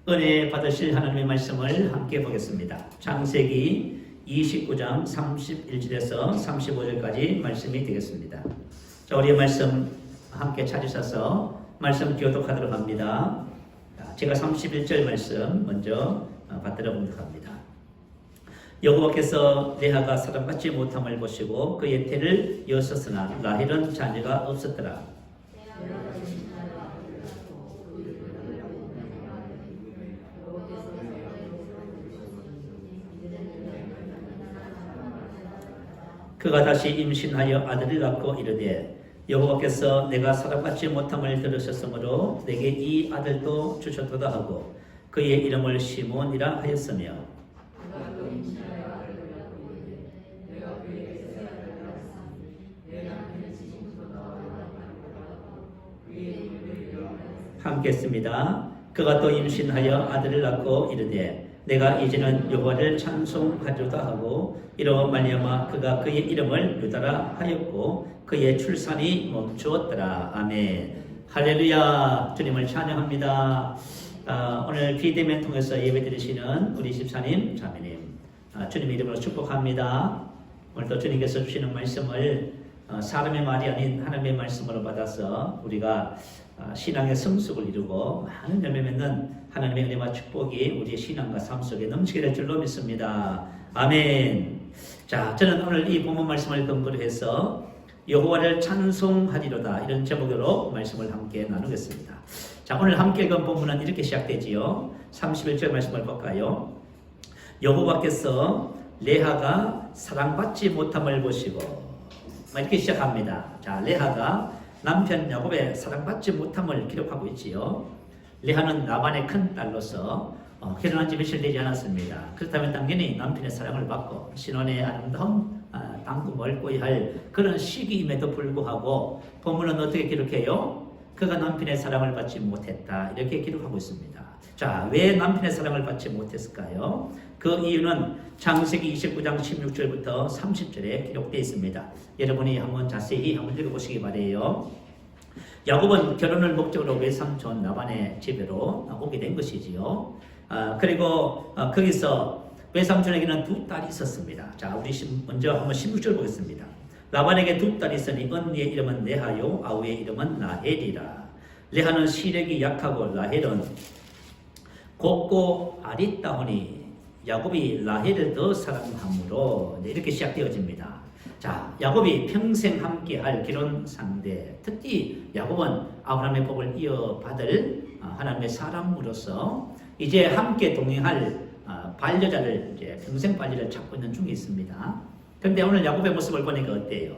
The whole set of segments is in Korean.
은혜 받으실 하나님의 말씀을 함께 보겠습니다. 창세기 29장 31절에서 35절까지 말씀이 되겠습니다. 자, 우리의 말씀 함께 찾으셔서 말씀 교독하도록 합니다. 제가 31절 말씀 먼저 받들어 보도록 합니다. 여호와께서 레아가 사랑받지 못함을 보시고 그의 태를 여었으나 라헬은 자녀가 없었더라. 그가 다시 임신하여 아들을 낳고 이르되 여호와께서 내가 사랑받지 못함을 들으셨으므로 내게 이 아들도 주셨도다 하고 그의 이름을 시몬이라 하였으며 함께 했습니다. 그가 또 임신하여 아들을 낳고 이르되 내가 이제는 여호와를 찬송하리로다 하고 이로 말미암아 그가 그의 이름을 유다라 하였고 그의 출산이 멈추었더라. 아멘. 할렐루야. 주님을 찬양합니다. 오늘 비대면 통해서 예배드리시는 우리 집사님, 자매님, 주님의 이름으로 축복합니다. 오늘도 주님께서 주시는 말씀을 사람의 말이 아닌 하나님의 말씀으로 받아서 우리가 신앙의 성숙을 이루고 많은 열매 맺는 하나님의 은혜와 축복이 우리의 신앙과 삶 속에 넘치게 될 줄로 믿습니다. 아멘. 자, 저는 오늘 이 본문 말씀을 근거로 해서 여호와를 찬송하리로다 이런 제목으로 말씀을 함께 나누겠습니다. 자, 오늘 함께 읽은 본문은 이렇게 시작되지요. 31절 말씀을 볼까요? 여호와께서 레아가 사랑받지 못함을 보시고 이렇게 시작합니다. 자, 레아가 남편 야곱의 사랑받지 못함을 기록하고 있지요. 레아는 라반의 큰 딸로서 결혼한 지 며칠 되지 않았습니다. 그렇다면 당연히 남편의 사랑을 받고 신혼의 아름다운 당금을 꾀할 그런 시기임에도 불구하고 본문은 어떻게 기록해요? 그가 남편의 사랑을 받지 못했다 이렇게 기록하고 있습니다. 자, 왜 남편의 사랑을 받지 못했을까요? 그 이유는 창세기 29장 16절부터 30절에 기록되어 있습니다. 여러분이 한번 자세히 한번 읽어보시기 바라요. 야곱은 결혼을 목적으로 외삼촌 라반의 집으로 오게 된 것이지요. 그리고 거기서 외삼촌에게는 두 딸이 있었습니다. 자, 우리 먼저 한번 16절 보겠습니다. 라반에게 두 딸이 있으니 언니의 이름은 레하요 아우의 이름은 라헬이라. 레하는 시력이 약하고 라헬은 곱고 아리따우니 야곱이 라헬을 더 사랑함으로 이렇게 시작되어집니다. 자, 야곱이 평생 함께할 결혼 상대, 특히 야곱은 아브라함의 복을 이어받을 하나님의 사람으로서 이제 함께 동행할 반려자를 이제 평생 반려자를 찾고 있는 중에 있습니다. 그런데 오늘 야곱의 모습을 보니까 어때요?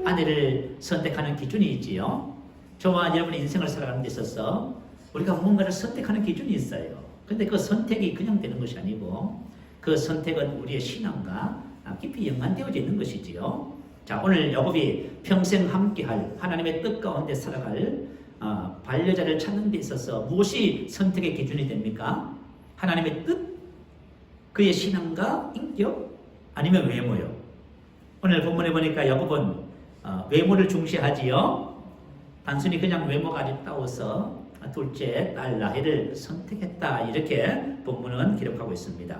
아내를 선택하는 기준이 있지요. 저와 여러분의 인생을 살아가는 데 있어서 우리가 뭔가를 선택하는 기준이 있어요. 그런데 그 선택이 그냥 되는 것이 아니고 그 선택은 우리의 신앙과 깊이 연관되어져 있는 것이지요. 자, 오늘 야곱이 평생 함께할 하나님의 뜻 가운데 살아갈 반려자를 찾는 데 있어서 무엇이 선택의 기준이 됩니까? 하나님의 뜻? 그의 신앙과 인격? 아니면 외모요? 오늘 본문에 보니까 야곱은 외모를 중시하지요. 단순히 그냥 외모가 아리따워서 둘째 딸 라헬을 선택했다 이렇게 본문은 기록하고 있습니다.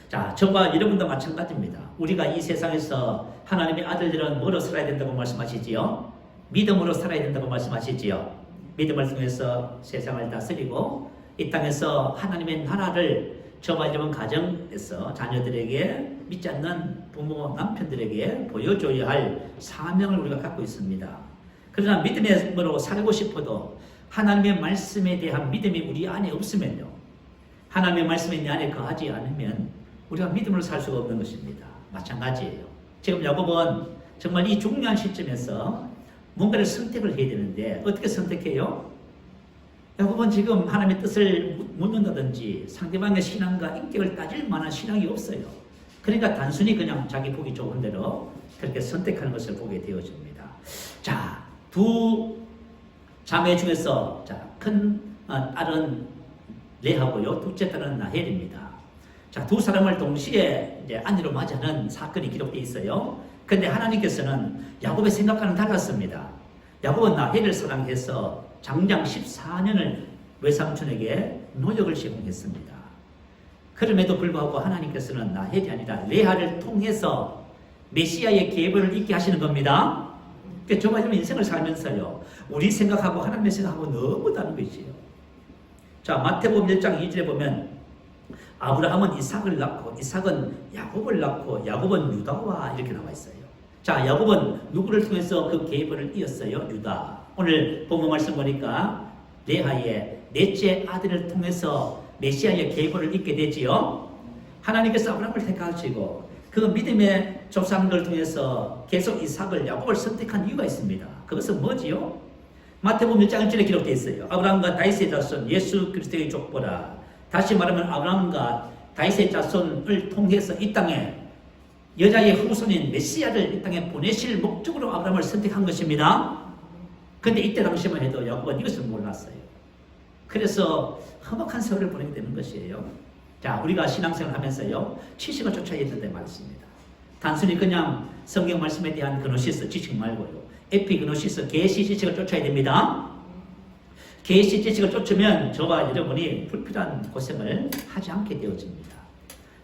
자, 저와 여러분도 마찬가지입니다. 우리가 이 세상에서 하나님의 아들들은 뭐로 살아야 된다고 말씀하시지요? 믿음으로 살아야 된다고 말씀하시지요. 믿음을 통해서 세상을 다스리고 이 땅에서 하나님의 나라를 저와 여러분 가정에서 자녀들에게 믿지 않는 부모 남편들에게 보여줘야 할 사명을 우리가 갖고 있습니다. 그러나 믿음으로 살고 싶어도 하나님의 말씀에 대한 믿음이 우리 안에 없으면요, 하나님의 말씀이 내 안에 거하지 않으면 우리가 믿음으로 살 수가 없는 것입니다. 마찬가지예요. 지금 야곱은 정말 이 중요한 시점에서 뭔가를 선택을 해야 되는데 어떻게 선택해요? 야곱은 지금 하나님의 뜻을 묻는다든지 상대방의 신앙과 인격을 따질 만한 신앙이 없어요. 그러니까 단순히 그냥 자기 보기 좋은 대로 그렇게 선택하는 것을 보게 되어집니다. 자, 두 자매 중에서 큰 딸은 레하고요, 둘째 딸은 라헬입니다. 자, 두 사람을 동시에 이제 아내로 맞이하는 사건이 기록되어 있어요. 그런데 하나님께서는 야곱의 생각과는 달랐습니다. 야곱은 라헬을 사랑해서 장장 14년을 외삼촌에게 노역을 제공했습니다. 그럼에도 불구하고 하나님께서는 라헬이 아니라 레아를 통해서 메시아의 계보를 있게 하시는 겁니다. 그러니까 정말 인생을 살면서요, 우리 생각하고 하나님의 생각하고 너무 다른 것이에요. 자, 마태복음 1장 2절에 보면 아브라함은 이삭을 낳고 이삭은 야곱을 낳고 야곱은 유다와 이렇게 나와 있어요. 자, 야곱은 누구를 통해서 그 계보를 이었어요? 유다. 오늘 본문 말씀 보니까 레아의 넷째 아들을 통해서 메시아의 계보를 잇게 되지요. 하나님께서 아브라함을 택하시고 그 믿음의 조상들을 통해서 계속 이삭을 야곱을 선택한 이유가 있습니다. 그것은 뭐지요? 마태복음 1장 1절에 기록되어 있어요. 아브라함과 다윗의 자손 예수 그리스도의 족보라. 다시 말하면 아브라함과 다윗의 자손을 통해서 이 땅에 여자의 후손인 메시아를 이 땅에 보내실 목적으로 아브라함을 선택한 것입니다. 그런데 이때 당시만 해도 야곱은 이것을 몰랐어요. 그래서 험악한 세월을 보내게 되는 것이에요. 자, 우리가 신앙생활 하면서요, 지식을 쫓아야 된다는 말씀입니다. 단순히 그냥 성경 말씀에 대한 그노시스 지식 말고요, 에피그노시스 계시 지식을 쫓아야 됩니다. 계시 지식을 쫓으면 저와 여러분이 불필요한 고생을 하지 않게 되어집니다.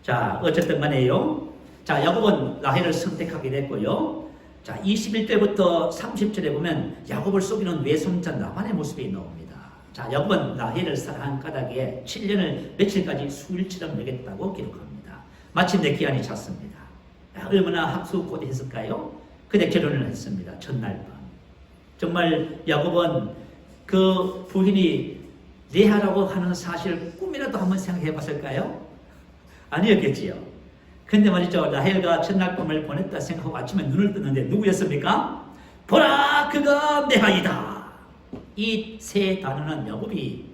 자, 어쨌든 간에요. 자, 야곱은 라헬을 선택하게 됐고요. 자, 21절부터 30절에 보면 야곱을 속이는 외손자 라반의 모습이 나옵니다. 자, 야곱은 라헬을 사랑한 까닭에 7년을 며칠까지 수일처럼 먹였다고 기록합니다. 마침내 기한이 찼습니다. 얼마나 학수고대했을까요? 근데 결혼을 했습니다. 전날 밤. 정말 야곱은 그 부인이 레아라고 하는 사실을 꿈이라도 한번 생각해 봤을까요? 아니었겠지요. 근데 말이죠, 라헬과 첫날 밤을 보냈다 생각하고 아침에 눈을 뜨는데 누구였습니까? 보라, 그가 내 아이다. 이 세 단어는 야곱이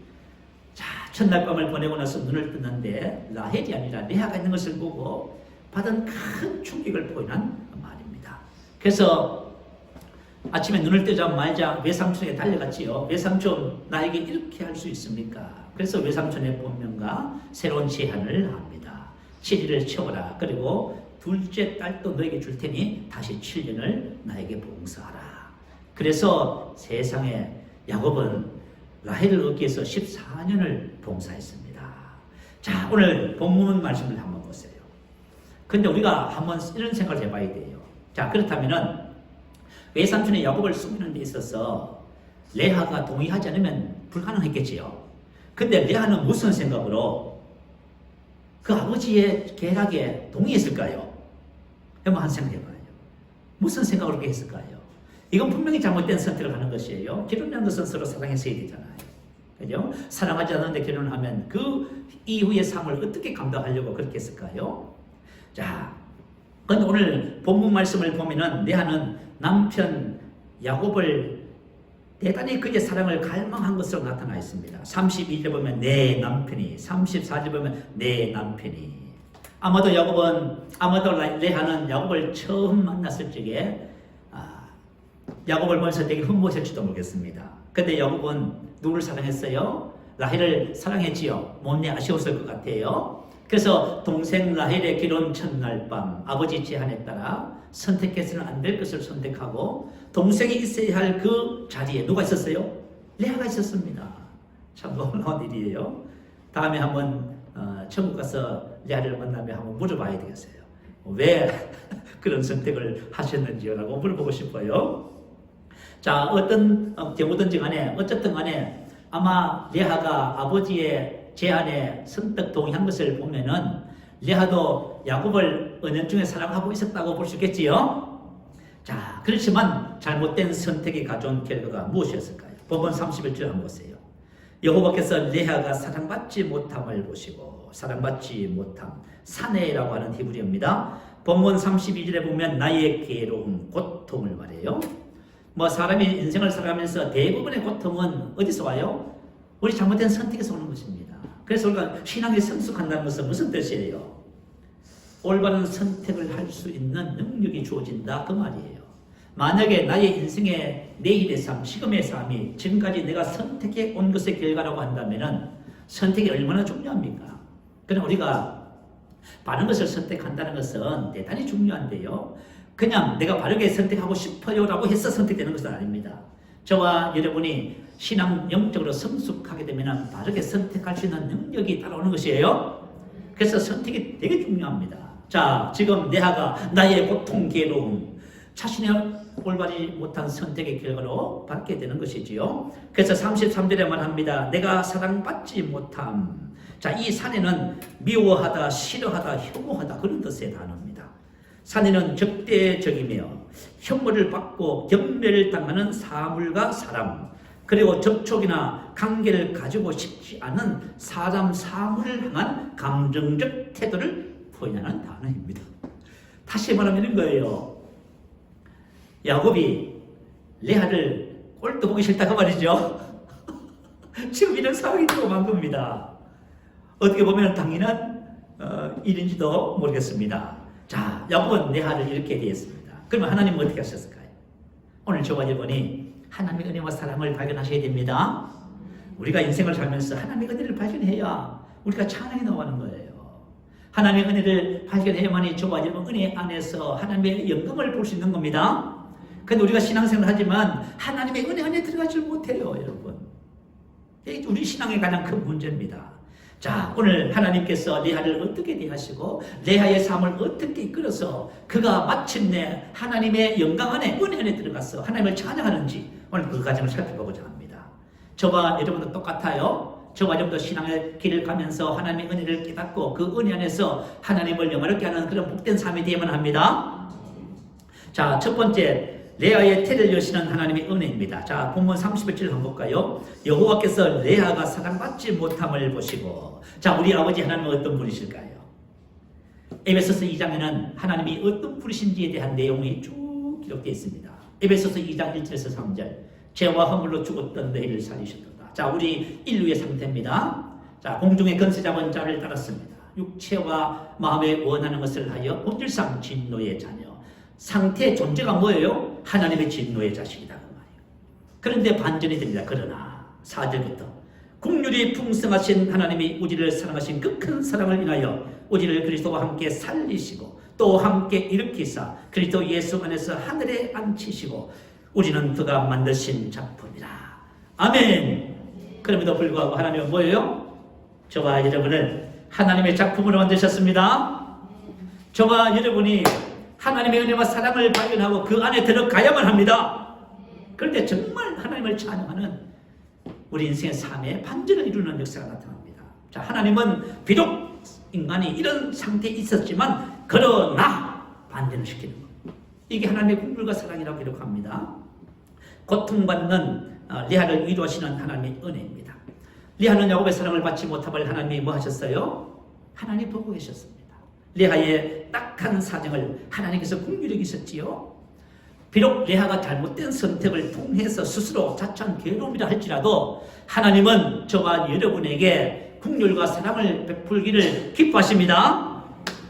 첫날 밤을 보내고 나서 눈을 뜨는데 라헬이 아니라 레아가 있는 것을 보고 받은 큰 충격을 포인한 말입니다. 그래서 아침에 눈을 뜨자마자 외삼촌에게 달려갔지요. 외삼촌, 나에게 이렇게 할 수 있습니까? 그래서 외삼촌의 본명과 새로운 제안을 합니다. 7일을 채워라. 그리고 둘째 딸도 너에게 줄 테니 다시 7년을 나에게 봉사하라. 그래서 세상에 야곱은 라헬을 얻기 위해서 14년을 봉사했습니다. 자, 오늘 본문 말씀을 한번 보세요. 근데 우리가 한번 이런 생각을 해봐야 돼요. 자, 그렇다면은 외삼촌의 야곱을 숨기는 데 있어서 레아가 동의하지 않으면 불가능했겠지요. 근데 레아는 무슨 생각으로 그 아버지의 계략에 동의했을까요? 한번 생각해봐요. 무슨 생각으로 그렇게 했을까요? 이건 분명히 잘못된 선택을 하는 것이에요. 결혼한 것은 서로 사랑했어야 되잖아요. 그죠? 사랑하지 않는데 결혼을 하면 그 이후의 삶을 어떻게 감당하려고 그렇게 했을까요? 자, 근데 오늘 본문 말씀을 보면은 레아는 남편 야곱을 대단히 그의 사랑을 갈망한 것으로 나타나 있습니다. 32절 보면 내 남편이, 34절 보면 내 남편이. 아마도 레아는 야곱을 처음 만났을 적에 야곱을 보면서 되게 흠모했을지도 모르겠습니다. 근데 야곱은 누구를 사랑했어요? 라헬을 사랑했지요. 못내 아쉬웠을 것 같아요. 그래서 동생 라헬의 결혼 첫날 밤 아버지 제안에 따라 선택해서는 안 될 것을 선택하고 동생이 있어야 할 그 자리에 누가 있었어요? 레아가 있었습니다. 참 놀라운 일이에요. 다음에 한번 천국 가서 레아를 만나면 한번 물어봐야 되겠어요. 왜 그런 선택을 하셨는지요? 라고 물어보고 싶어요. 자, 어떤 경우든지 간에 어쨌든 간에 아마 레아가 아버지의 제안에 선뜻 동의한 것을 보면은 레아도 야곱을 은연중에 사랑하고 있었다고 볼 수 있겠지요. 자, 그렇지만 잘못된 선택이 가져온 결과가 무엇이었을까요? 본문 31절 한번 보세요. 여호와께서 레아가 사랑받지 못함을 보시고, 사랑받지 못함, 사내라고 하는 히브리어입니다. 본문 32절에 보면 나의 괴로움, 고통을 말해요. 사람이 인생을 살아가면서 대부분의 고통은 어디서 와요? 우리 잘못된 선택에서 오는 것입니다. 그래서 우리가 신앙에 성숙한다는 것은 무슨 뜻이에요? 올바른 선택을 할 수 있는 능력이 주어진다, 그 말이에요. 만약에 나의 인생의 내일의 삶, 지금의 삶이 지금까지 내가 선택해 온 것의 결과라고 한다면 선택이 얼마나 중요합니까? 그럼 우리가 바른 것을 선택한다는 것은 대단히 중요한데요. 그냥 내가 바르게 선택하고 싶어요 라고 해서 선택되는 것은 아닙니다. 저와 여러분이 신앙 영적으로 성숙하게 되면 바르게 선택할 수 있는 능력이 따라오는 것이에요. 그래서 선택이 되게 중요합니다. 자, 지금 레아가 나의 고통, 괴로움, 자신의 올바르지 못한 선택의 결과로 받게 되는 것이지요. 그래서 33절에 말합니다. 내가 사랑받지 못함. 자, 이 산에는 미워하다, 싫어하다, 혐오하다 그런 뜻의 단어입니다. 산에는 적대적이며 혐오를 받고 경멸을 당하는 사물과 사람, 그리고 접촉이나 관계를 가지고 싶지 않은 사람, 사물을 향한 감정적 태도를 표현하는 단어입니다. 다시 말하면 이런 거예요. 야곱이 레아를 꼴도 보기 싫다 그 말이죠. 지금 이런 상황이 들어간 겁니다. 어떻게 보면 당연한 일인지도 모르겠습니다. 자, 야곱은 레아를 이렇게 대했습니다. 그러면 하나님은 어떻게 하셨을까요? 오늘 저와 여러분이 하나님의 은혜와 사랑을 발견하셔야 됩니다. 우리가 인생을 살면서 하나님의 은혜를 발견해야 우리가 찬양이 나오는 거예요. 하나님의 은혜를 발견해야만이 저와 여러분 은혜 안에서 하나님의 영광을 볼 수 있는 겁니다. 그런데 우리가 신앙생활을 하지만 하나님의 은혜 안에 들어가지 못해요, 여러분. 이게 우리 신앙의 가장 큰 문제입니다. 자, 오늘 하나님께서 레아를 어떻게 대하시고 레아의 삶을 어떻게 이끌어서 그가 마침내 하나님의 영광 안에, 은혜 안에 들어가서 하나님을 찬양하는지 오늘 그 과정을 살펴보고자 합니다. 저와 여러분도 똑같아요. 저와 여러분도 신앙의 길을 가면서 하나님의 은혜를 깨닫고 그 은혜 안에서 하나님을 영화롭게 하는 그런 복된 삶이 되어야만 합니다. 자, 첫 번째, 레아의 태를 여시는 하나님의 은혜입니다. 자, 본문 31절 한번 볼까요? 여호와께서 레아가 사랑받지 못함을 보시고, 자, 우리 아버지 하나님은 어떤 분이실까요? 에베소서 2장에는 하나님이 어떤 분이신지에 대한 내용이 쭉 기록되어 있습니다. 에베소서 2장 1절에서 3절, 죄와 허물로 죽었던 너희를 살리셨도다. 자, 우리 인류의 상태입니다. 자, 공중의 권세 잡은 자를 따랐습니다. 육체와 마음에 원하는 것을 하여 본질상 진노의 자녀. 상태 존재가 뭐예요? 하나님의 진노의 자식이다 그 말이에요. 그런데 반전이 됩니다. 그러나 4절부터 국률이 풍성하신 하나님이 우리를 사랑하신 그 큰 사랑을 인하여 우리를 그리스도와 함께 살리시고 또 함께 일으키사 그리스도 예수 안에서 하늘에 앉히시고 우리는 그가 만드신 작품이라. 아멘. 그럼에도 불구하고 하나님은 뭐예요? 저와 여러분을 하나님의 작품으로 만드셨습니다. 저와 여러분이 하나님의 은혜와 사랑을 발견하고 그 안에 들어가야만 합니다. 그런데 정말 하나님을 찬양하는 우리 인생의 삶에 반전을 이루는 역사가 나타납니다. 자, 하나님은 비록 인간이 이런 상태에 있었지만 그러나 반전을 시키는 것. 이게 하나님의 국물과 사랑이라고 기록합니다. 고통받는 레아를 위로하시는 하나님의 은혜입니다. 레아는 야곱의 사랑을 받지 못함을 하나님이 뭐 하셨어요? 하나님 보고 계셨습니다. 레아의 딱한 사정을 하나님께서 긍휼히 여기셨지요. 비록 레아가 잘못된 선택을 통해서 스스로 자초한 괴로움이라 할지라도 하나님은 저와 여러분에게 긍휼과 사랑을 베풀기를 기뻐하십니다.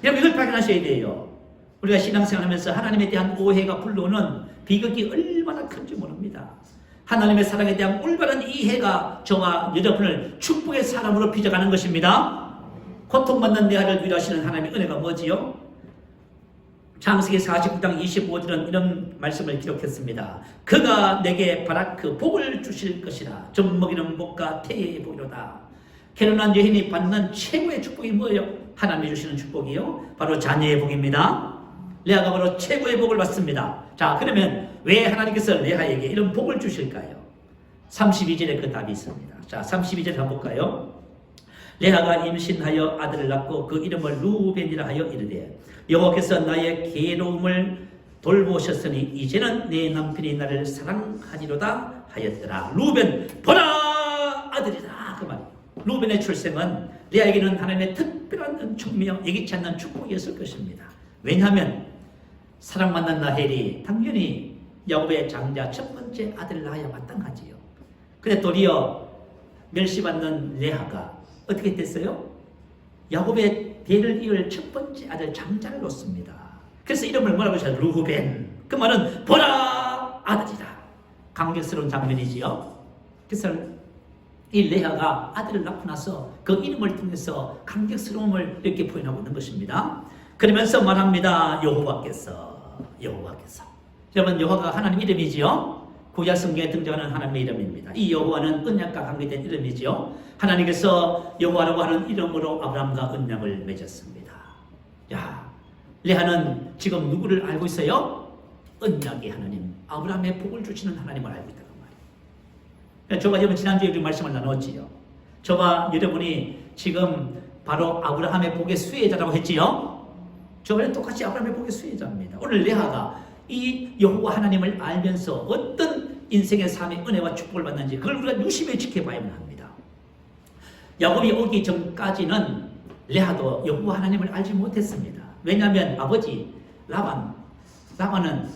여러분 이걸 발견하셔야 돼요. 우리가 신앙생활하면서 하나님에 대한 오해가 불러오는 비극이 얼마나 큰지 모릅니다. 하나님의 사랑에 대한 올바른 이해가 저와 여러분을 축복의 사람으로 빚어가는 것입니다. 고통받는 레아를 위로하시는 하나님의 은혜가 뭐지요? 창세기 49장 25절은 이런 말씀을 기록했습니다. 그가 내게 바라크 복을 주실 것이라. 젖먹이는 복과 태의 복이로다. 결혼한 여인이 받는 최고의 축복이 뭐예요? 하나님이 주시는 축복이요? 바로 자녀의 복입니다. 레아가 바로 최고의 복을 받습니다. 자, 그러면 왜 하나님께서 레아에게 이런 복을 주실까요? 32절에 그 답이 있습니다. 자, 32절 한번 볼까요? 레아가 임신하여 아들을 낳고 그 이름을 루벤이라 하여 이르되 여호와께서 나의 괴로움을 돌보셨으니 이제는 내 남편이 나를 사랑하리로다 하였더라. 루벤 보라 아들이다 그 말이에요. 루벤의 출생은 레아에게는 하나님의 특별한 은총이며 예기치 않는 축복이었을 것입니다. 왜냐하면 사랑받는 라헬이 당연히 야곱의 장자 첫 번째 아들을 낳아야 마땅하지요. 근데 도리어 멸시받는 레아가 어떻게 됐어요? 야곱의 대를 이을 첫 번째 아들 장자를 놓습니다. 그래서 이름을 뭐라고 하셔요? 루벤. 그 말은 보라 아들이다. 감격스러운 장면이지요. 그래서 이 레아가 아들을 낳고 나서 그 이름을 통해서 감격스러움을 이렇게 표현하고 있는 것입니다. 그러면서 말합니다. 여호와께서. 여러분 여호와가 하나님 이름이지요. 구약 성경에 등장하는 하나님의 이름입니다. 이 여호와는 언약과 관계된 이름이지요. 하나님께서 여호와라고 하는 이름으로 아브라함과 언약을 맺었습니다. 야, 레아는 지금 누구를 알고 있어요? 언약의 하나님, 아브라함의 복을 주시는 하나님을 알고 있다는 말이에요. 저와 여러분 지난주에 우리 말씀을 나눴지요. 저와 여러분이 지금 바로 아브라함의 복의 수혜자라고 했지요. 저번에 똑같이 아브라함의 복의 수혜자입니다. 오늘 레아가 이 여호와 하나님을 알면서 어떤 인생의 삶의 은혜와 축복을 받는지 그걸 우리가 유심히 지켜봐야만 합니다. 야곱이 오기 전까지는 레아도 여호와 하나님을 알지 못했습니다. 왜냐하면 아버지 라반은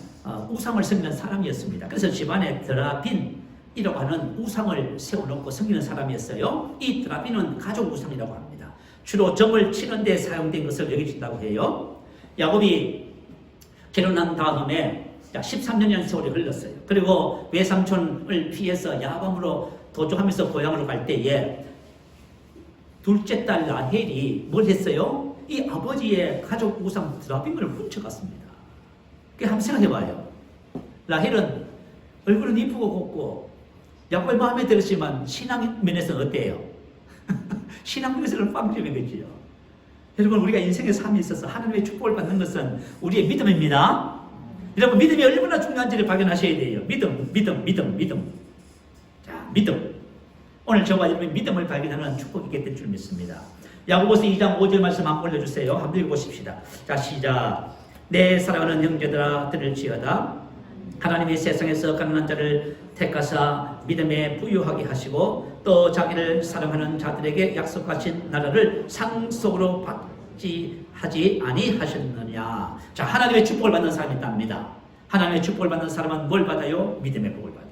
우상을 섬기는 사람이었습니다. 그래서 집안에 드라빈이라고 하는 우상을 세워놓고 섬기는 사람이었어요. 이 드라빈은 가족 우상이라고 합니다. 주로 점을 치는 데 사용된 것을 여겨진다고 해요. 야곱이 결혼한 다음에 13년이라는 세월이 흘렀어요. 그리고 외삼촌을 피해서 야밤으로 도주하면서 고향으로 갈 때에 둘째 딸 라헬이 뭘 했어요? 이 아버지의 가족 우상 드라빔을 훔쳐갔습니다. 그게 한번 생각해봐요. 라헬은 얼굴은 이쁘고 곱고 야곱의 마음에 들었지만 신앙 면에서는 어때요? 신앙 면에서는 빵점인 거지요. 여러분, 우리가 인생의 삶에 있어서 하나님의 축복을 받는 것은 우리의 믿음입니다. 여러분, 믿음이 얼마나 중요한지를 발견하셔야 돼요. 믿음. 자, 믿음. 오늘 저와 여러분의 믿음을 발견하는 축복이 있게 될 줄 믿습니다. 야고보서 2장 5절 말씀 한번 올려주세요. 한번 읽어보십시다. 자, 시작. 내 사랑하는 형제들아 들을지어다. 하나님이 세상에서 가난한 자를 택하사 믿음에 부유하게 하시고 또 자기를 사랑하는 자들에게 약속하신 나라를 상속으로 받지 하지 아니하셨느냐. 자, 하나님의 축복을 받는 사람이 있답니다. 하나님의 축복을 받는 사람은 뭘 받아요? 믿음의 복을 받아요.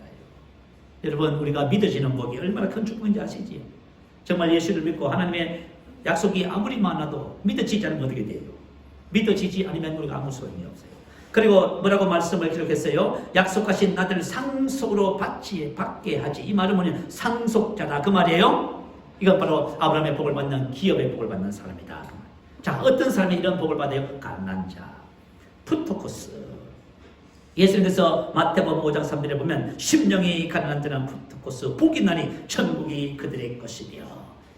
여러분, 우리가 믿어지는 복이 얼마나 큰 축복인지 아시지요? 정말 예수를 믿고 하나님의 약속이 아무리 많아도 믿어지지 않으면 어떻게 돼요? 믿어지지 않으면 우리가 아무 소용이 없어요. 그리고 뭐라고 말씀을 기록했어요? 약속하신 나들 상속으로 받게 하지. 이 말은 뭐냐? 상속자다 그 말이에요. 이건 바로 아브라함의 복을 받는, 기업의 복을 받는 사람이다. 자, 어떤 사람이 이런 복을 받아요? 가난한 자, 푸토코스. 예수님께서 마태복음 5장 3절에 보면 심령이 가난한 자는 푸토코스, 복이 나니 천국이 그들의 것이며.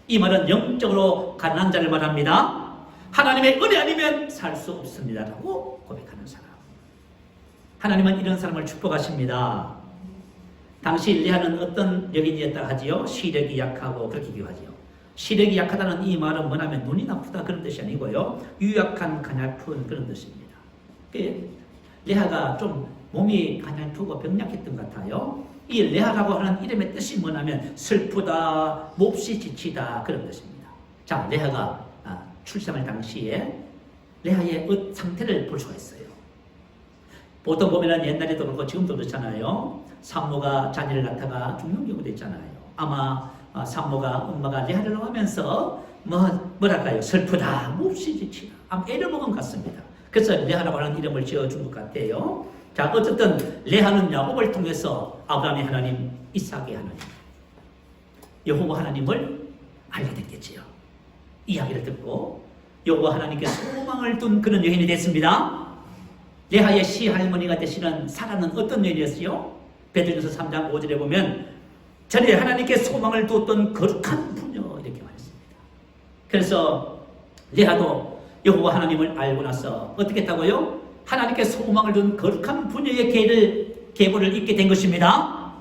이 말은 영적으로 가난한 자를 말합니다. 하나님의 은혜 아니면 살 수 없습니다 라고 고백하는 사람. 하나님은 이런 사람을 축복하십니다. 당시 레아는 어떤 여인이었다 하지요? 시력이 약하고 그렇게 기도하지요. 시력이 약하다는 이 말은 뭐냐면 눈이 나쁘다 그런 뜻이 아니고요, 유약한 가냘픈 그런 뜻입니다. 레아가 좀 몸이 가냘프고 병약했던 것 같아요. 이 레아라고 하는 이름의 뜻이 뭐냐면 슬프다, 몹시 지치다 그런 뜻입니다. 자, 레아가 출산할 당시에 레아의 상태를 볼 수가 있어요. 보통 보면은 옛날에도 그렇고 지금도 그렇잖아요. 산모가 자녀를 낳다가 죽는 경우도 있잖아요. 아마 산모가 엄마가 레아를 낳으면서 뭐랄까요? 슬프다, 몹시 지치다. 아마 애를 먹은 것 같습니다. 그래서 레아라고 하는 이름을 지어준 것 같아요. 자, 어쨌든 레아는 야곱을 통해서 아브라함의 하나님, 이삭의 하나님, 여호와 하나님을 알게 됐겠지요. 이야기를 듣고 여호와 하나님께 소망을 둔 그런 여인이 됐습니다. 레아의 시할머니가 되시는 사라는 어떤 여인이었어요? 베드로전서 3장 5절에 보면 전에 하나님께 소망을 두었던 거룩한 부녀 이렇게 말했습니다. 그래서 레아도 여호와 하나님을 알고 나서 어떻게 했다고요? 하나님께 소망을 둔 거룩한 부녀의 계보를 잇게 된 것입니다.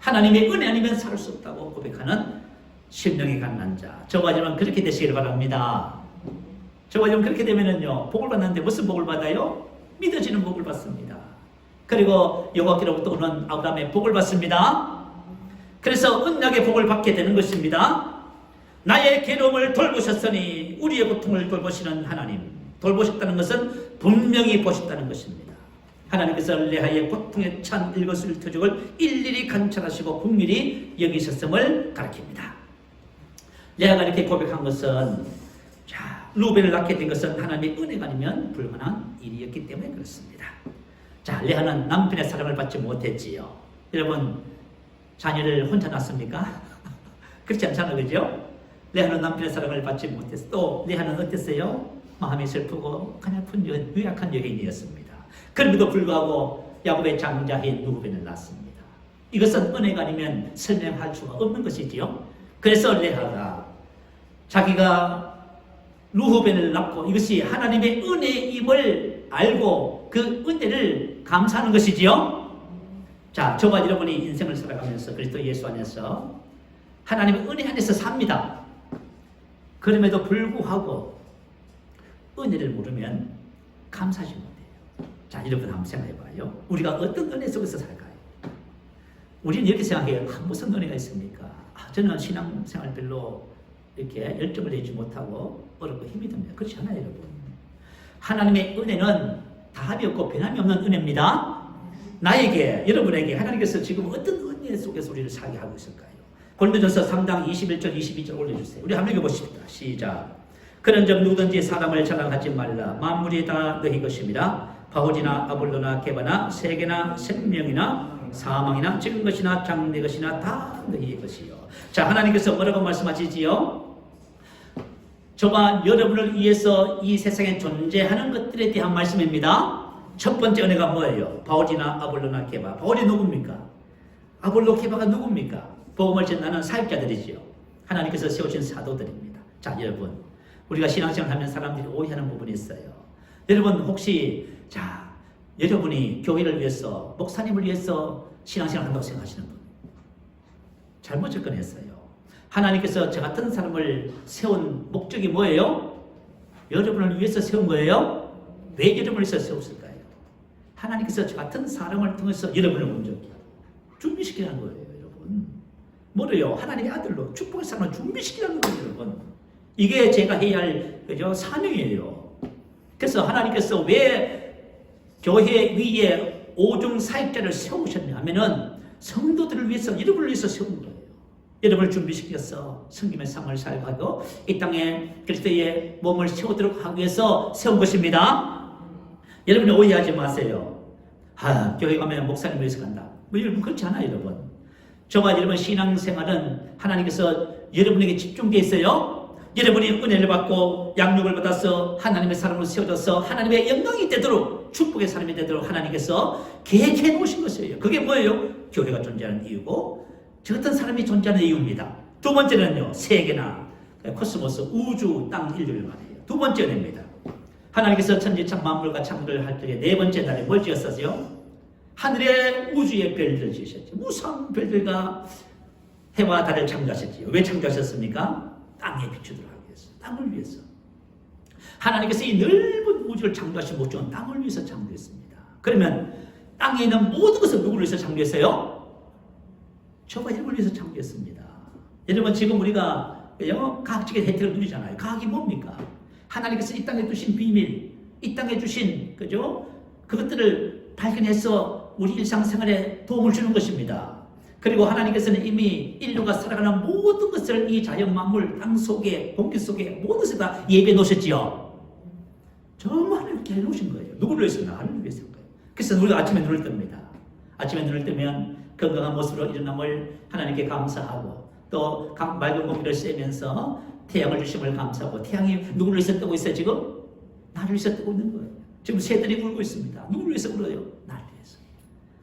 하나님의 은혜 아니면 살 수 없다고 고백하는 심령이 가난한 자. 저와 여러분 그렇게 되시길 바랍니다. 저와 여러분 그렇게 되면은요, 복을 받는데 무슨 복을 받아요? 믿어지는 복을 받습니다. 그리고 여호와께로부터 오는 아브라함의 복을 받습니다. 그래서 언약의 복을 받게 되는 것입니다. 나의 괴로움을 돌보셨으니 우리의 고통을 돌보시는 하나님. 돌보셨다는 것은 분명히 보셨다는 것입니다. 하나님께서 레아의 고통에 찬 일거수일투족을 일일이 관찰하시고 국밀히 여기셨음을 가리킵니다. 레아가 이렇게 고백한 것은, 자, 루벤을 낳게 된 것은 하나님의 은혜가 아니면 불가능한 일이었기 때문에 그렇습니다. 자, 레아는 남편의 사랑을 받지 못했지요. 여러분, 자녀를 혼자 낳습니까? 그렇지 않잖아요, 그죠? 레아는 남편의 사랑을 받지 못했어. 또 레아는 어땠어요? 마음이 슬프고 가냘픈 유약한 여인이었습니다. 그럼에도 불구하고 야곱의 장자인 루벤을 낳습니다. 이것은 은혜가 아니면 설명할 수가 없는 것이지요. 그래서 레아가 자기가 루후벤을 낳고 이것이 하나님의 은혜임을 알고 그 은혜를 감사하는 것이지요. 자, 저와 여러분이 인생을 살아가면서 그리스도 예수 안에서 하나님의 은혜 안에서 삽니다. 그럼에도 불구하고 은혜를 모르면 감사하지 못해요. 자, 여러분 한번 생각해봐요. 우리가 어떤 은혜 속에서 살까요? 우리는 이렇게 생각해요. 무슨 은혜가 있습니까? 저는 신앙생활 별로 이렇게 열정을 내지 못하고 어렵고 힘이 듭니다. 그렇지 않아요, 여러분. 하나님의 은혜는 답이 없고 변함이 없는 은혜입니다. 나에게, 여러분에게 하나님께서 지금 어떤 은혜 속에서 우리를 살게 하고 있을까요? 고린도전서 3장 21절 22절 올려주세요. 우리 한번 읽어보십시다. 시작. 그런즉 누구든지 사람을 자랑하지 말라. 만물이 다 너희 것입니다. 바울이나 아볼로나 게바나 세계나 생명이나 사망이나 적은 것이나 장래 것이나 다 너희의 것이요. 자, 하나님께서 뭐라고 말씀하시지요? 저와 여러분을 위해서 이 세상에 존재하는 것들에 대한 말씀입니다. 첫 번째 은혜가 뭐예요? 바울이나 아볼로나 게바. 바울이 누굽니까? 아볼로 게바가 누굽니까? 복음을 전하는 사역자들이지요. 하나님께서 세우신 사도들입니다. 자, 여러분, 우리가 신앙생활 하면 사람들이 오해하는 부분이 있어요. 여러분 혹시 여러분이 교회를 위해서, 목사님을 위해서 신앙생활 한다고 생각하시는 분? 잘못 접근했어요. 하나님께서 저 같은 사람을 세운 목적이 뭐예요? 여러분을 위해서 세운 거예요? 왜 여러분을 위해서 세웠을까요? 하나님께서 저 같은 사람을 통해서 여러분을 먼저 준비시키는 거예요, 여러분. 뭐래요? 하나님의 아들로 축복의 사람을 준비시키는 거예요, 여러분. 이게 제가 해야 할 사명이에요. 그래서 하나님께서 왜 교회 위에 오중 사역자를 세우셨냐 하면은 성도들을 위해서, 여러분을 위해서 세운 거예요. 여러분을 준비시켜서 성김의 삶을 살고 이 땅에 그리스도의 몸을 세우도록 하기 위해서 세운 것입니다. 여러분이 오해하지 마세요. 교회 가면 목사님 위해서 간다. 여러분 그렇지 않아요, 여러분. 저와 여러분 신앙생활은 하나님께서 여러분에게 집중되어 있어요. 여러분이 은혜를 받고 양육을 받아서 하나님의 사람으로 세워져서 하나님의 영광이 되도록, 축복의 사람이 되도록 하나님께서 계획해 놓으신 것이에요. 그게 뭐예요? 교회가 존재하는 이유고 저 같은 사람이 존재하는 이유입니다. 두 번째는요, 세계나 코스모스, 우주, 땅, 인류를 말해요. 두 번째 은혜입니다. 하나님께서 천지창 만물과 창조를 할 때에 네 번째 날에 뭘 지었었어요? 하늘의 우주의 별들을 지으셨죠. 무수한 별들과 해와 달을 창조하셨지요. 왜 창조하셨습니까? 땅에 비추도록 하기 위해서, 땅을 위해서. 하나님께서 이 넓은 우주를 창조하신 목적은 땅을 위해서 창조했습니다. 그러면 땅에 있는 모든 것을 누구를 위해서 창조했어요? 저와 여러분을 위해서 창조했습니다. 여러분 지금 우리가 과학적인 혜택을 누리잖아요. 과학이 뭡니까? 하나님께서 이 땅에 주신 비밀, 이 땅에 주신 그것들을 발견해서 우리 일상생활에 도움을 주는 것입니다. 그리고 하나님께서는 이미 인류가 살아가는 모든 것을 이 자연 만물, 땅 속에, 공기 속에 모든 것을 다 예배해 놓으셨지요. 정말 이렇게 해놓으신 거예요. 누구를 위해서? 나를 위해서 거예요. 그래서 우리가 아침에 눈을 뜹니다. 아침에 눈을 뜨면 건강한 모습으로 일어남을 하나님께 감사하고 또 맑은 공기를 쐬면서 태양을 주심을 감사하고, 태양이 누구를 위해서 뜨고 있어요 지금? 나를 위해서 뜨고 있는 거예요. 지금 새들이 울고 있습니다. 누구를 위해서 울어요? 나를 위해서.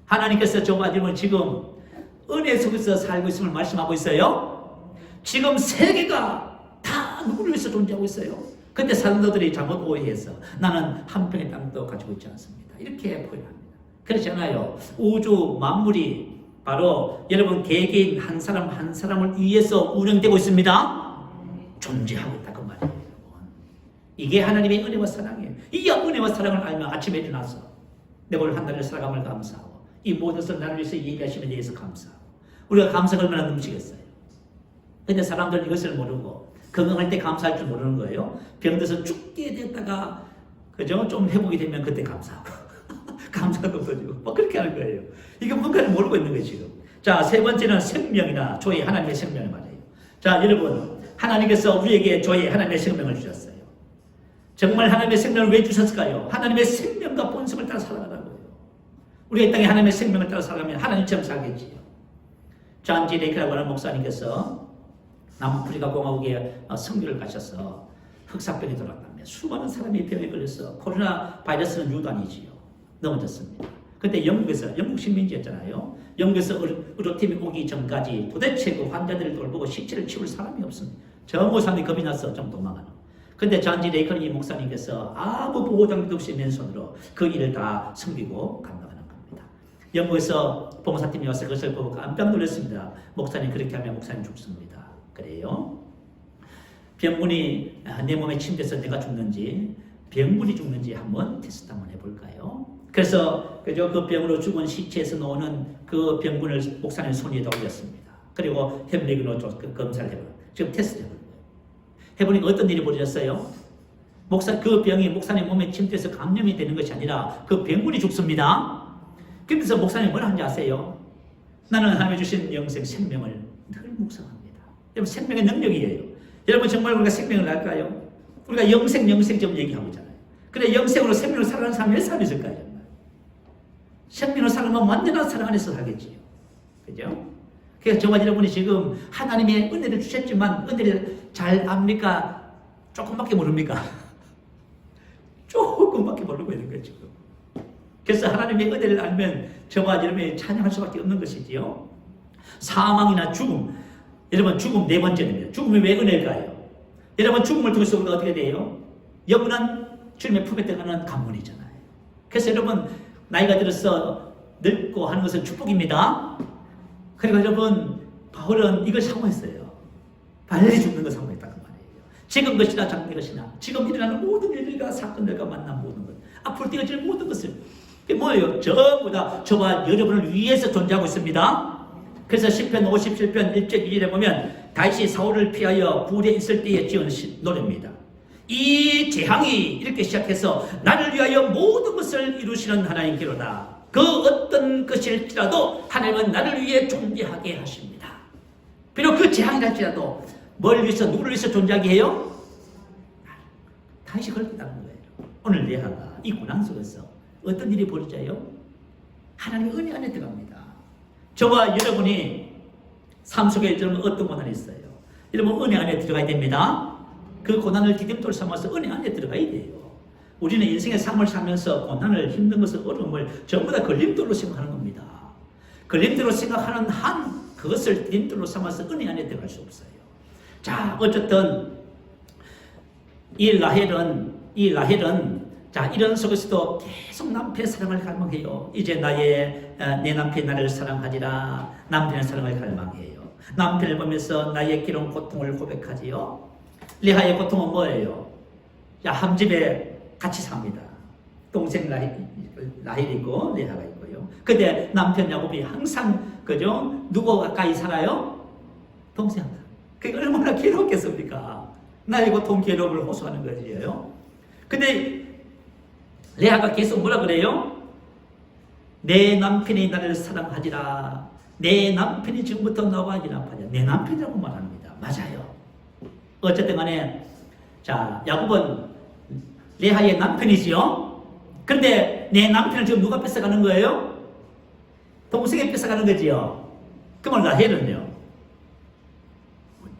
하나님께서 저와 여러분 지금 은혜 속에서 살고 있음을 말씀하고 있어요. 지금 세계가 다 누구를 위해서 존재하고 있어요. 근데 사람들이 잘못 오해해서 나는 한 평의 땅도 가지고 있지 않습니다, 이렇게 표현합니다. 그렇지 않아요. 우주 만물이 바로 여러분 개개인 한 사람 한 사람을 위해서 운영되고 있습니다. 존재하고 있다 그 말이에요, 여러분. 이게 하나님의 은혜와 사랑이에요. 이 은혜와 사랑을 알면 아침에 일어나서 내가 오늘 한 달을 살아감을 감사하고 이 모든 것을 나를 위해서 얘기하시는 데 대해서 감사하고, 우리가 감사가 얼마나 넘치겠어요. 근데 사람들은 이것을 모르고 건강할 때 감사할 줄 모르는 거예요. 병들어서 죽게 됐다가 좀 회복이 되면 그때 감사하고 감사가 없어지고 뭐 그렇게 하는 거예요. 이게 뭔가를 모르고 있는 거예요 지금. 자, 세 번째는 생명이나 조의 하나님의 생명을 말해요. 자, 여러분 하나님께서 우리에게 조의 하나님의 생명을 주셨어요. 정말 하나님의 생명을 왜 주셨을까요? 하나님의 생명과 본성을 따라 살아가라고요. 우리가 이 땅에 하나님의 생명을 따라 살아가면 하나님처럼 살겠지요. 존 G. 레이크라고 하는 목사님께서 남아프리카 공화국에 선교를 가셔서 흑사병이 돌았다며 수많은 사람이 병에 걸려서 코로나 바이러스는 유단이지요. 넘어졌습니다. 그때 영국 식민지였잖아요. 영국에서 의료팀이 오기 전까지 도대체 그 환자들을 돌보고 시체를 치울 사람이 없습니다. 전부 사람이 겁이 나서 좀 도망가는. 근데 잔지 레이컨이 목사님께서 아무 보호장도 없이 맨손으로 그 일을 다 섬기고 감당하는 겁니다. 영국에서 봉사팀이 와서 그것을 보고 깜짝 놀랐습니다. 목사님 그렇게 하면 목사님 죽습니다. 그래요? 병문이 내 몸에 침대에서 내가 죽는지 병문이 죽는지 한번 테스트 한번 해볼까요? 그래서 그 병으로 죽은 시체에서 나오는 그 병문을 목사님 손 위에다 올렸습니다. 그리고 햄리그로 검사를 해보는 지금 테스트 해보는 거예요. 해보니까 어떤 일이 벌어졌어요? 그 병이 목사님 몸에 침투해서 감염이 되는 것이 아니라 그 병문이 죽습니다. 그래서 목사님 뭐라 하는지 아세요? 나는 하나님이 주신 영생 생명을 늘 묵상합니다. 여러분 생명의 능력이에요. 여러분 정말 우리가 생명을 알까요? 우리가 영생 좀 얘기하고 있잖아요. 그래 영생으로 생명을 살아가는 사람이 몇 사람 있을까요? 정말? 생명을 살아가면 완전한 사랑 안에서 살겠지요. 그죠? 그래서 저와 여러분이 지금 하나님의 은혜를 주셨지만 은혜를 잘 압니까? 조금밖에 모릅니까? 조금밖에 모르고 있는 거죠. 그래서 하나님의 은혜를 알면 저와 여러분이 찬양할 수밖에 없는 것이지요. 사망이나 죽음, 여러분 죽음 네 번째입니다. 죽음이 왜 은혜일까요? 여러분 죽음을 통해서 우리가 어떻게 돼요? 영원한 주님의 품에 들어가는 관문이잖아요. 그래서 여러분 나이가 들어서 늙고 하는 것은 축복입니다. 그리고 여러분 바울은 이걸 사모했어요. 빨리 죽는 걸 사모했다는 말이에요. 지금 것이나 장래 것이나 지금 일어나는 모든 일들과 사건들과 만난 모든 것 앞으로 되어질 모든 것을 그게 뭐예요? 전부 다 저와 여러분을 위해서 존재하고 있습니다. 그래서 시편 57편 1절 2절에 보면 다윗이 사울을 피하여 불에 있을 때에 지은 노래입니다. 이 재앙이 이렇게 시작해서 나를 위하여 모든 것을 이루시는 하나님께로다. 그 어떤 것일지라도 하나님은 나를 위해 존재하게 하십니다. 비록 그 재앙이랄지라도 뭘 위해서 누구를 위해서 존재하게 해요? 다윗이 그렇게 따는 거예요. 오늘 레아가 이 고난 속에서 어떤 일이 벌어져요? 하나님의 은혜 안에 들어갑니다. 저와 여러분이 삶 속에 여러분 어떤 고난이 있어요? 여러분 은혜 안에 들어가야 됩니다. 그 고난을 디딤돌 삼아서 은혜 안에 들어가야 돼요. 우리는 인생의 삶을 살면서 고난을 힘든 것을 어려움을 전부 다 걸림돌로 생각하는 겁니다. 걸림돌로 생각하는 한 그것을 디딤돌로 삼아서 은혜 안에 들어갈 수 없어요. 자 어쨌든 이 라헬은 자 이런 속에서도 계속 남편의 사랑을 갈망해요. 이제 내 남편이 나를 사랑하지라. 남편의 사랑을 갈망해요. 남편을 보면서 나의 길은 고통을 고백하지요. 레아의 고통은 뭐예요? 자 함집에 같이 삽니다. 동생 라헬이 있고 레아가 있고요. 근데 남편 야곱이 항상 그죠? 누구 가까이 살아요? 동생. 그게 얼마나 괴롭겠습니까? 나의 고통 괴로움을 호소하는 거지요. 근데 레아가 계속 뭐라 그래요? 내 남편이 나를 사랑하지라. 내 남편이 지금부터 나와 연합하자. 내 남편이라고 말합니다. 맞아요. 어쨌든 간에 자 야곱은 레아의 남편이지요. 그런데 내 남편을 지금 누가 뺏어가는 거예요? 동생이 뺏어가는 거지요. 그러면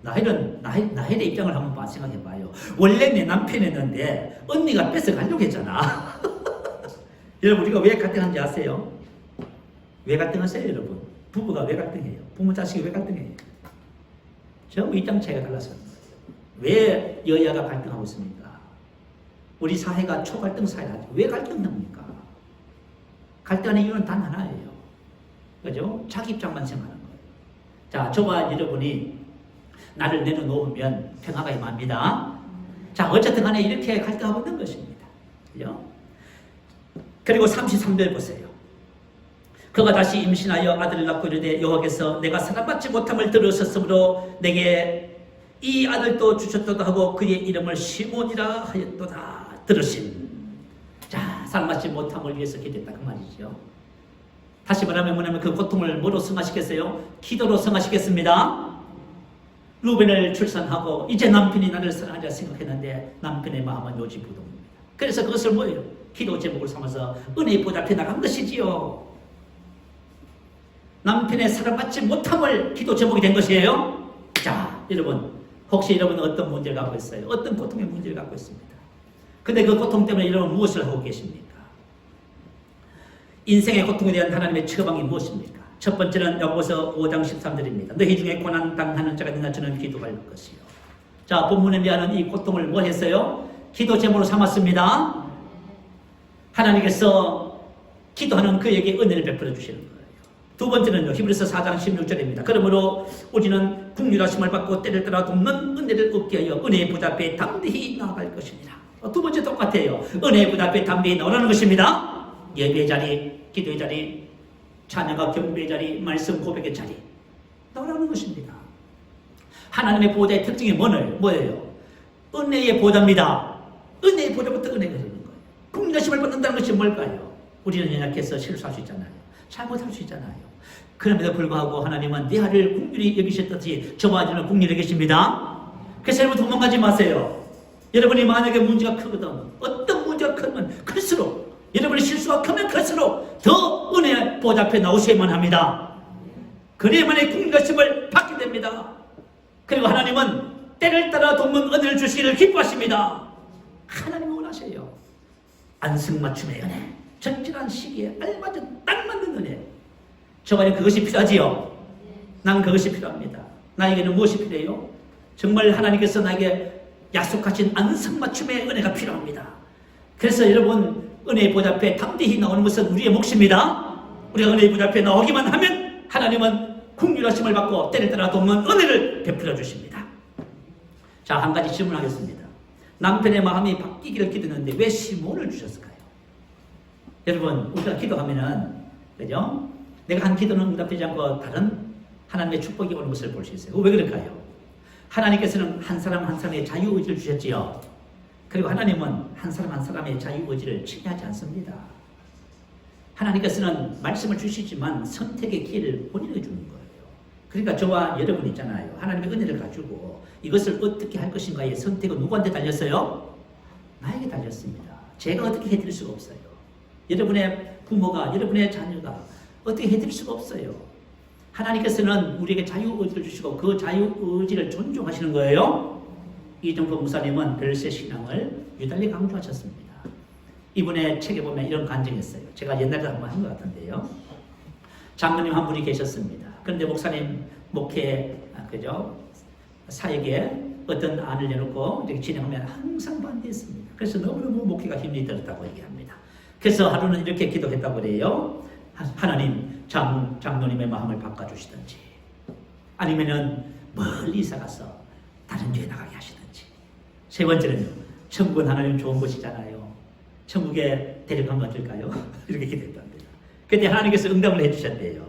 라헬의 입장을 한번 생각해봐요. 원래 내 남편이었는데 언니가 뺏어가려고 했잖아. 여러분 우리가 왜 갈등한지 아세요? 왜 갈등하세요 여러분? 부부가 왜 갈등해요? 부모 자식이 왜 갈등해요? 전부 입장 차이가 달라서 왜 여야가 갈등하고 있습니까? 우리 사회가 초갈등 사회라죠. 왜 갈등합니까? 갈등하는 이유는 단 하나예요. 그죠? 자기 입장만 생각하는 거예요. 자, 저와 여러분이 나를 내려놓으면 평화가 임합니다. 자, 어쨌든 간에 이렇게 갈등하고 있는 것입니다. 그죠? 그리고 33절 보세요. 그가 다시 임신하여 아들을 낳고 이르되 여호와께서 내가 사랑받지 못함을 들으셨으므로 내게 이 아들도 주셨도다 하고 그의 이름을 시몬이라 하였도다. 들으신. 자, 사랑받지 못함을 위해서 기도했다 그 말이죠. 다시 말하면 뭐냐면 그 고통을 뭐로 승화시켰어요? 기도로 승화시켰습니다. 루벤을 출산하고 이제 남편이 나를 사랑하자 생각했는데 남편의 마음은 요지부동입니다. 그래서 그것을 뭐예요? 기도 제목을 삼아서 은혜의 보답해 나간 것이지요. 남편의 사랑받지 못함을 기도 제목이 된 것이에요. 자, 여러분 혹시 여러분은 어떤 문제를 갖고 있어요? 어떤 고통의 문제를 갖고 있습니다. 근데 그 고통 때문에 여러분 무엇을 하고 계십니까? 인생의 고통에 대한 하나님의 처방이 무엇입니까? 첫 번째는 야고보서 5장 13절입니다. 너희 중에 고난 당하는 자가 있나 저는 기도할 것이요. 자, 본문에 대한 이 고통을 뭐 했어요? 기도 제목으로 삼았습니다. 하나님께서 기도하는 그에게 은혜를 베풀어 주시는 거예요. 두 번째는요, 히브리서 4장 16절입니다. 그러므로 우리는 긍휼하심을 받고 때를 따라 돕는 은혜를 얻게 하여 은혜의 보좌 앞에 담대히 나아갈 것입니다. 두 번째 똑같아요. 은혜의 보좌 앞에 담대히 나오라는 것입니다. 예배의 자리, 기도의 자리, 찬양과 경배의 자리, 말씀 고백의 자리 나오라는 것입니다. 하나님의 보좌의 특징이 뭐예요? 은혜의 보좌입니다. 은혜의 보좌부터 은혜가 되는 거예요. 긍휼하심을 받는다는 것이 뭘까요? 우리는 연약해서 실수할 수 있잖아요. 잘못할 수 있잖아요. 그럼에도 불구하고 하나님은 내 아를 긍휼히 여기셨듯이 저와 저는 긍휼히 계십니다. 그래서 여러분 도망가지 마세요. 여러분이 만약에 문제가 크거든, 어떤 문제가 크면 클수록, 여러분의 실수가 크면 클수록 더 은혜 보좌 앞에 나오셔야만 합니다. 그래야만의 긍휼하심을 받게 됩니다. 그리고 하나님은 때를 따라 돕는 은혜를 주시기를 기뻐하십니다. 하나님은 원하셔요. 안승맞춤의 은혜, 적절한 시기에 알맞은 딱 맞는 은혜. 저와는 그것이 필요하지요. 난 그것이 필요합니다. 나에게는 무엇이 필요해요? 정말 하나님께서 나에게 약속하신 안성맞춤의 은혜가 필요합니다. 그래서 여러분, 은혜의 보좌 앞에 담대히 나오는 것은 우리의 몫입니다. 우리가 은혜의 보좌 앞에 나오기만 하면 하나님은 긍휼하심을 받고 때를 따라 돕는 은혜를 베풀어 주십니다. 자, 한 가지 질문하겠습니다. 남편의 마음이 바뀌기를 기도했는데 왜 시몬을 주셨을까요? 여러분, 우리가 기도하면은, 그죠? 내가 한 기도는 응답되지 않고 다른 하나님의 축복이 오는 것을 볼 수 있어요. 왜 그럴까요? 하나님께서는 한 사람 한 사람의 자유의지를 주셨지요. 그리고 하나님은 한 사람 한 사람의 자유의지를 침해하지 않습니다. 하나님께서는 말씀을 주시지만 선택의 기회를 본인에게 주는 거예요. 그러니까 저와 여러분 있잖아요. 하나님의 은혜를 가지고 이것을 어떻게 할 것인가의 선택은 누구한테 달렸어요? 나에게 달렸습니다. 제가 어떻게 해드릴 수가 없어요. 여러분의 부모가, 여러분의 자녀가 어떻게 해드릴 수가 없어요. 하나님께서는 우리에게 자유의지를 주시고 그 자유의지를 존중하시는 거예요. 이정표 목사님은 별세 신앙을 유달리 강조하셨습니다. 이분의 책에 보면 이런 간증이 있어요. 제가 옛날에 한번 한 것 같은데요. 장로님 한 분이 계셨습니다. 그런데 목사님 목회 사역에 어떤 안을 내놓고 이렇게 진행하면 항상 반대했습니다. 그래서 너무너무 목회가 힘이 들었다고 얘기합니다. 그래서 하루는 이렇게 기도했다고 그래요. 하나님, 장로님의 마음을 바꿔주시든지 아니면은 멀리 이사 가서 다른 교회 나가게 하시든지. 세 번째는요, 천국은 하나님 좋은 곳이잖아요. 천국에 데려가면 어떨까요? 이렇게 기도했답니다. 그때 하나님께서 응답을 해주셨대요.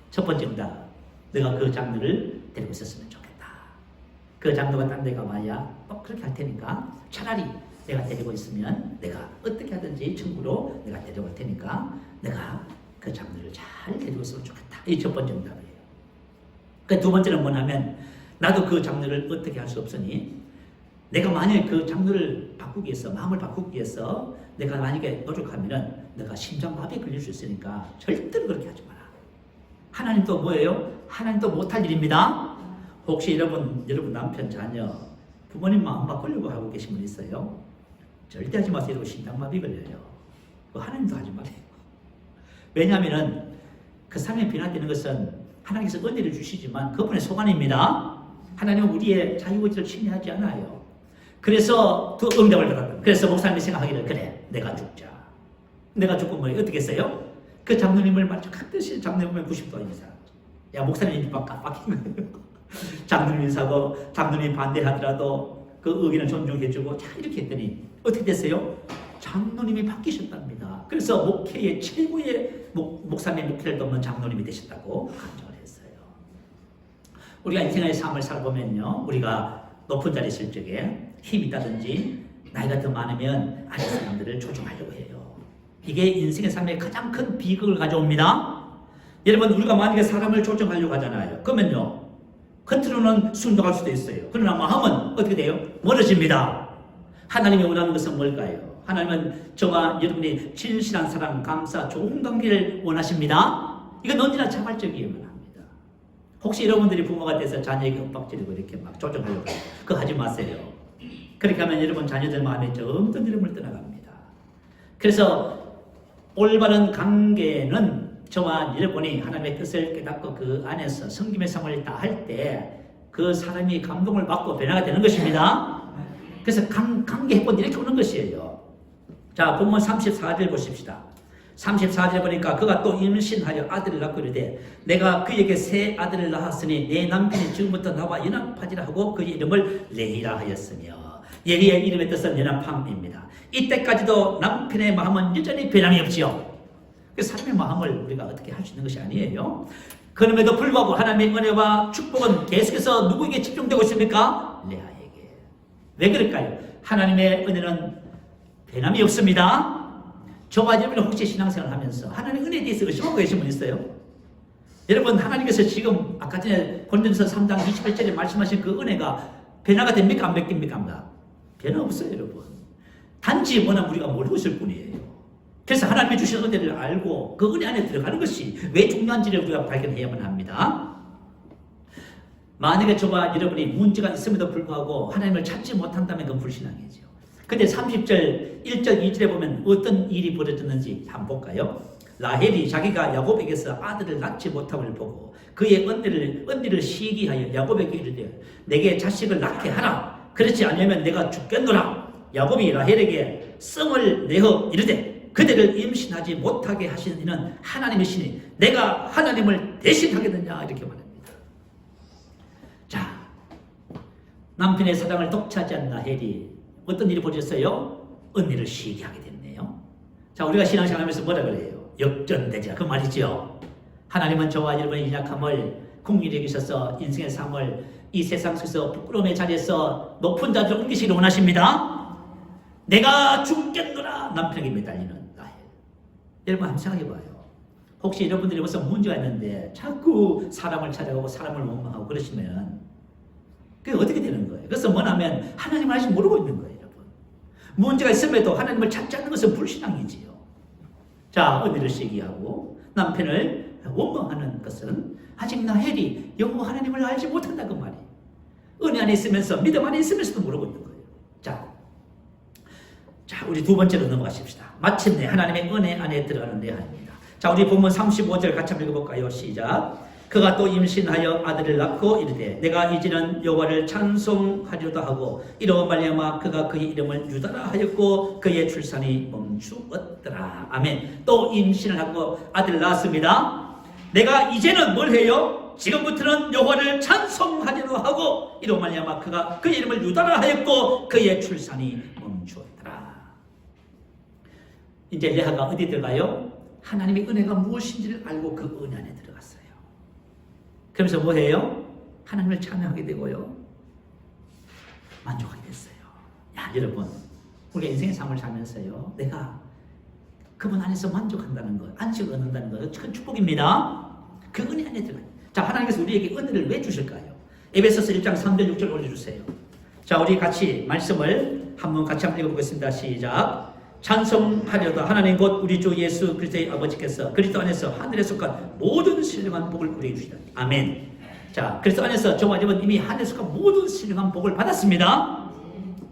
첫 번째 응답, 내가 그 장로를 데리고 있었으면 좋겠다. 그 장로가 딴 데 가봐야 그렇게 할 테니까 차라리 내가 데리고 있으면 내가 어떻게 하든지 천국으로 내가 데려올 테니까 내가 그 장로를 잘 데리고 있으면 좋겠다. 이 첫 번째 응답이에요. 그 두 번째는 뭐냐면, 나도 그 장로를 어떻게 할 수 없으니 내가 만약에 그 장로를 바꾸기 위해서, 마음을 바꾸기 위해서 내가 만약에 노력하면은 내가 심장마비에 걸릴 수 있으니까 절대로 그렇게 하지 마라. 하나님도 뭐예요? 하나님도 못할 일입니다. 혹시 여러분 남편, 자녀, 부모님 마음 바꾸려고 하고 계신 분 있어요? 절대 하지 마세요. 심장마비 걸려요. 하나님도 하지 마세요. 왜냐하면 그 사람이 변화되는 것은 하나님께서 은혜를 주시지만 그분의 소관입니다. 하나님은 우리의 자유의지를 침해하지 않아요. 그래서 그 응답을 받았다. 그래서 목사님이 생각하기를, 그래, 내가 죽자. 내가 죽고 뭐 어떻게 했어요? 그 장로님을 만족하듯이, 장로님 보면 90도 인사. 야, 목사님이 바뀌는 거예요. 장로님 인사고 장로님 반대하더라도 그 의견을 존중해주고, 자, 이렇게 했더니 어떻게 됐어요? 장로님이 바뀌셨답니다. 그래서 목회의 최고의 목사님 목회를 돕는 장로님이 되셨다고 간증을 했어요. 우리가 인생의 삶을 살아보면요, 우리가 높은 자리에 있을 적에 힘이 있다든지 나이가 더 많으면 아래 사람들을 조종하려고 해요. 이게 인생의 삶의 가장 큰 비극을 가져옵니다. 여러분, 우리가 만약에 사람을 조종하려고 하잖아요. 그러면요, 겉으로는 순종할 수도 있어요. 그러나 마음은 어떻게 돼요? 멀어집니다. 하나님이 원하는 것은 뭘까요? 하나님은 저와 여러분이 진실한 사랑, 감사, 좋은 관계를 원하십니다. 이건 언제나 자발적이어야만 합니다. 혹시 여러분들이 부모가 돼서 자녀에게 윽박지르고 이렇게 막 조종하려고 해요. 그거 하지 마세요. 그렇게 하면 여러분 자녀들 마음에 점점 여러분을 떠나갑니다. 그래서 올바른 관계는 저와 여러분이 하나님의 뜻을 깨닫고 그 안에서 성김의 삶을 다할 때 그 사람이 감동을 받고 변화가 되는 것입니다. 그래서 관계 회복이 이렇게 오는 것이에요. 자, 본문 34절 보십시다. 34절 보니까 그가 또 임신하여 아들을 낳고 이르되 내가 그에게 새 아들을 낳았으니 내 남편이 지금부터 나와 연합하지라 하고 그의 이름을 레이라 하였으며, 레이의 이름의 뜻은 연합함입니다. 이때까지도 남편의 마음은 여전히 변함이 없지요. 사람의 마음을 우리가 어떻게 할 수 있는 것이 아니에요. 그럼에도 불구하고 하나님의 은혜와 축복은 계속해서 누구에게 집중되고 있습니까? 레아에게. 왜 그럴까요? 하나님의 은혜는 변함이 없습니다. 저와 여러분은 혹시 신앙생활을 하면서 하나님의 은혜에 대해서 의심하고 계신 분 있어요? 여러분, 하나님께서 지금 아까 전에 고린도전서 3장 21절에 말씀하신 그 은혜가 변화가 됩니까? 안 바뀝니까? 변화 없어요, 여러분. 단지 워낙 우리가 모르고 있을 뿐이에요. 그래서 하나님이 주신 은혜를 알고 그 은혜 안에 들어가는 것이 왜 중요한지를 우리가 발견해야만 합니다. 만약에 저와 여러분이 문제가 있음에도 불구하고 하나님을 찾지 못한다면 그건 불신앙이죠. 근데 30절 1절 2절에 보면 어떤 일이 벌어졌는지 한번 볼까요? 라헬이 자기가 야곱에게서 아들을 낳지 못함을 보고 그의 언니를 시기하여 야곱에게 이르되 내게 자식을 낳게 하라. 그렇지 않으면 내가 죽겠노라. 야곱이 라헬에게 성을 내어 이르되 그대를 임신하지 못하게 하시는 이는 하나님이시니 내가 하나님을 대신하겠느냐, 이렇게 말합니다. 자, 남편의 사랑을 독차지한 라헬이 어떤 일이 벌어졌어요? 언니를 시기하게 됐네요. 자, 우리가 신앙생활하면서 뭐라 그래요? 역전되자, 그 말이죠. 하나님은 저와 여러분의 연약함을 긍휼히 여기셔서 인생의 삶을 이 세상 속에서 부끄러움의 자리에서 높은 자리로 옮기시기를 원하십니다. 내가 죽겠노라, 남편에게 매달리는 라헬. 여러분 한번 생각해봐요. 혹시 여러분들이 무슨 문제가 있는데 자꾸 사람을 찾아가고 사람을 원망하고 그러시면 그게 어떻게 되는 거예요? 그래서 뭐냐면 하나님을 아직 모르고 있는 거예요, 여러분. 문제가 있음에도 하나님을 찾지 않는 것은 불신앙이지요. 자, 언니를 시기하고 남편을 원망하는 것은 아직 라헬이 여호와 하나님을 알지 못한다, 그 말이에요. 은혜 안에 있으면서 믿음 안에 있으면서도 모르고 있는 거예요. 자, 우리 두 번째로 넘어가십시다. 마침내 하나님의 은혜 안에 들어가는 레아입니다. 자, 우리 본문 35절 같이 한번 읽어볼까요? 시작. 그가 또 임신하여 아들을 낳고 이르되 내가 이제는 여호와를 찬송하려다 하고 이로 말미암아 그가 그의 이름을 유다라 하였고 그의 출산이 멈추었더라. 아멘. 또 임신을 하고 아들을 낳았습니다. 내가 이제는 뭘 해요? 지금부터는 여호와를 찬송하려다 하고 이로 말미암아 그가 그의 이름을 유다라 하였고 그의 출산이 멈추었더라. 이제 레아가 어디 들어가요? 하나님의 은혜가 무엇인지를 알고 그 은혜 안에 들어갔어요. 그러면서 뭐해요? 하나님을 찬양하게 되고요, 만족하게 됐어요. 야, 여러분, 우리가 인생의 삶을 살면서요, 내가 그분 안에서 만족한다는 것, 안식을 얻는다는 것, 큰 축복입니다. 그 은혜 안에 들어가요. 자, 하나님께서 우리에게 은혜를 왜 주실까요? 에베소서 1장 3절 6절 올려주세요. 자, 우리 같이 말씀을 한번 읽어보겠습니다. 시작. 찬송하려다 하나님 곧 우리 주 예수 그리스도의 아버지께서 그리스도 안에서 하늘에 속한 모든 신령한 복을 우리에게 주시다. 아멘. 자, 그리스도 안에서 저와 여러분 이미 하늘에 속한 모든 신령한 복을 받았습니다.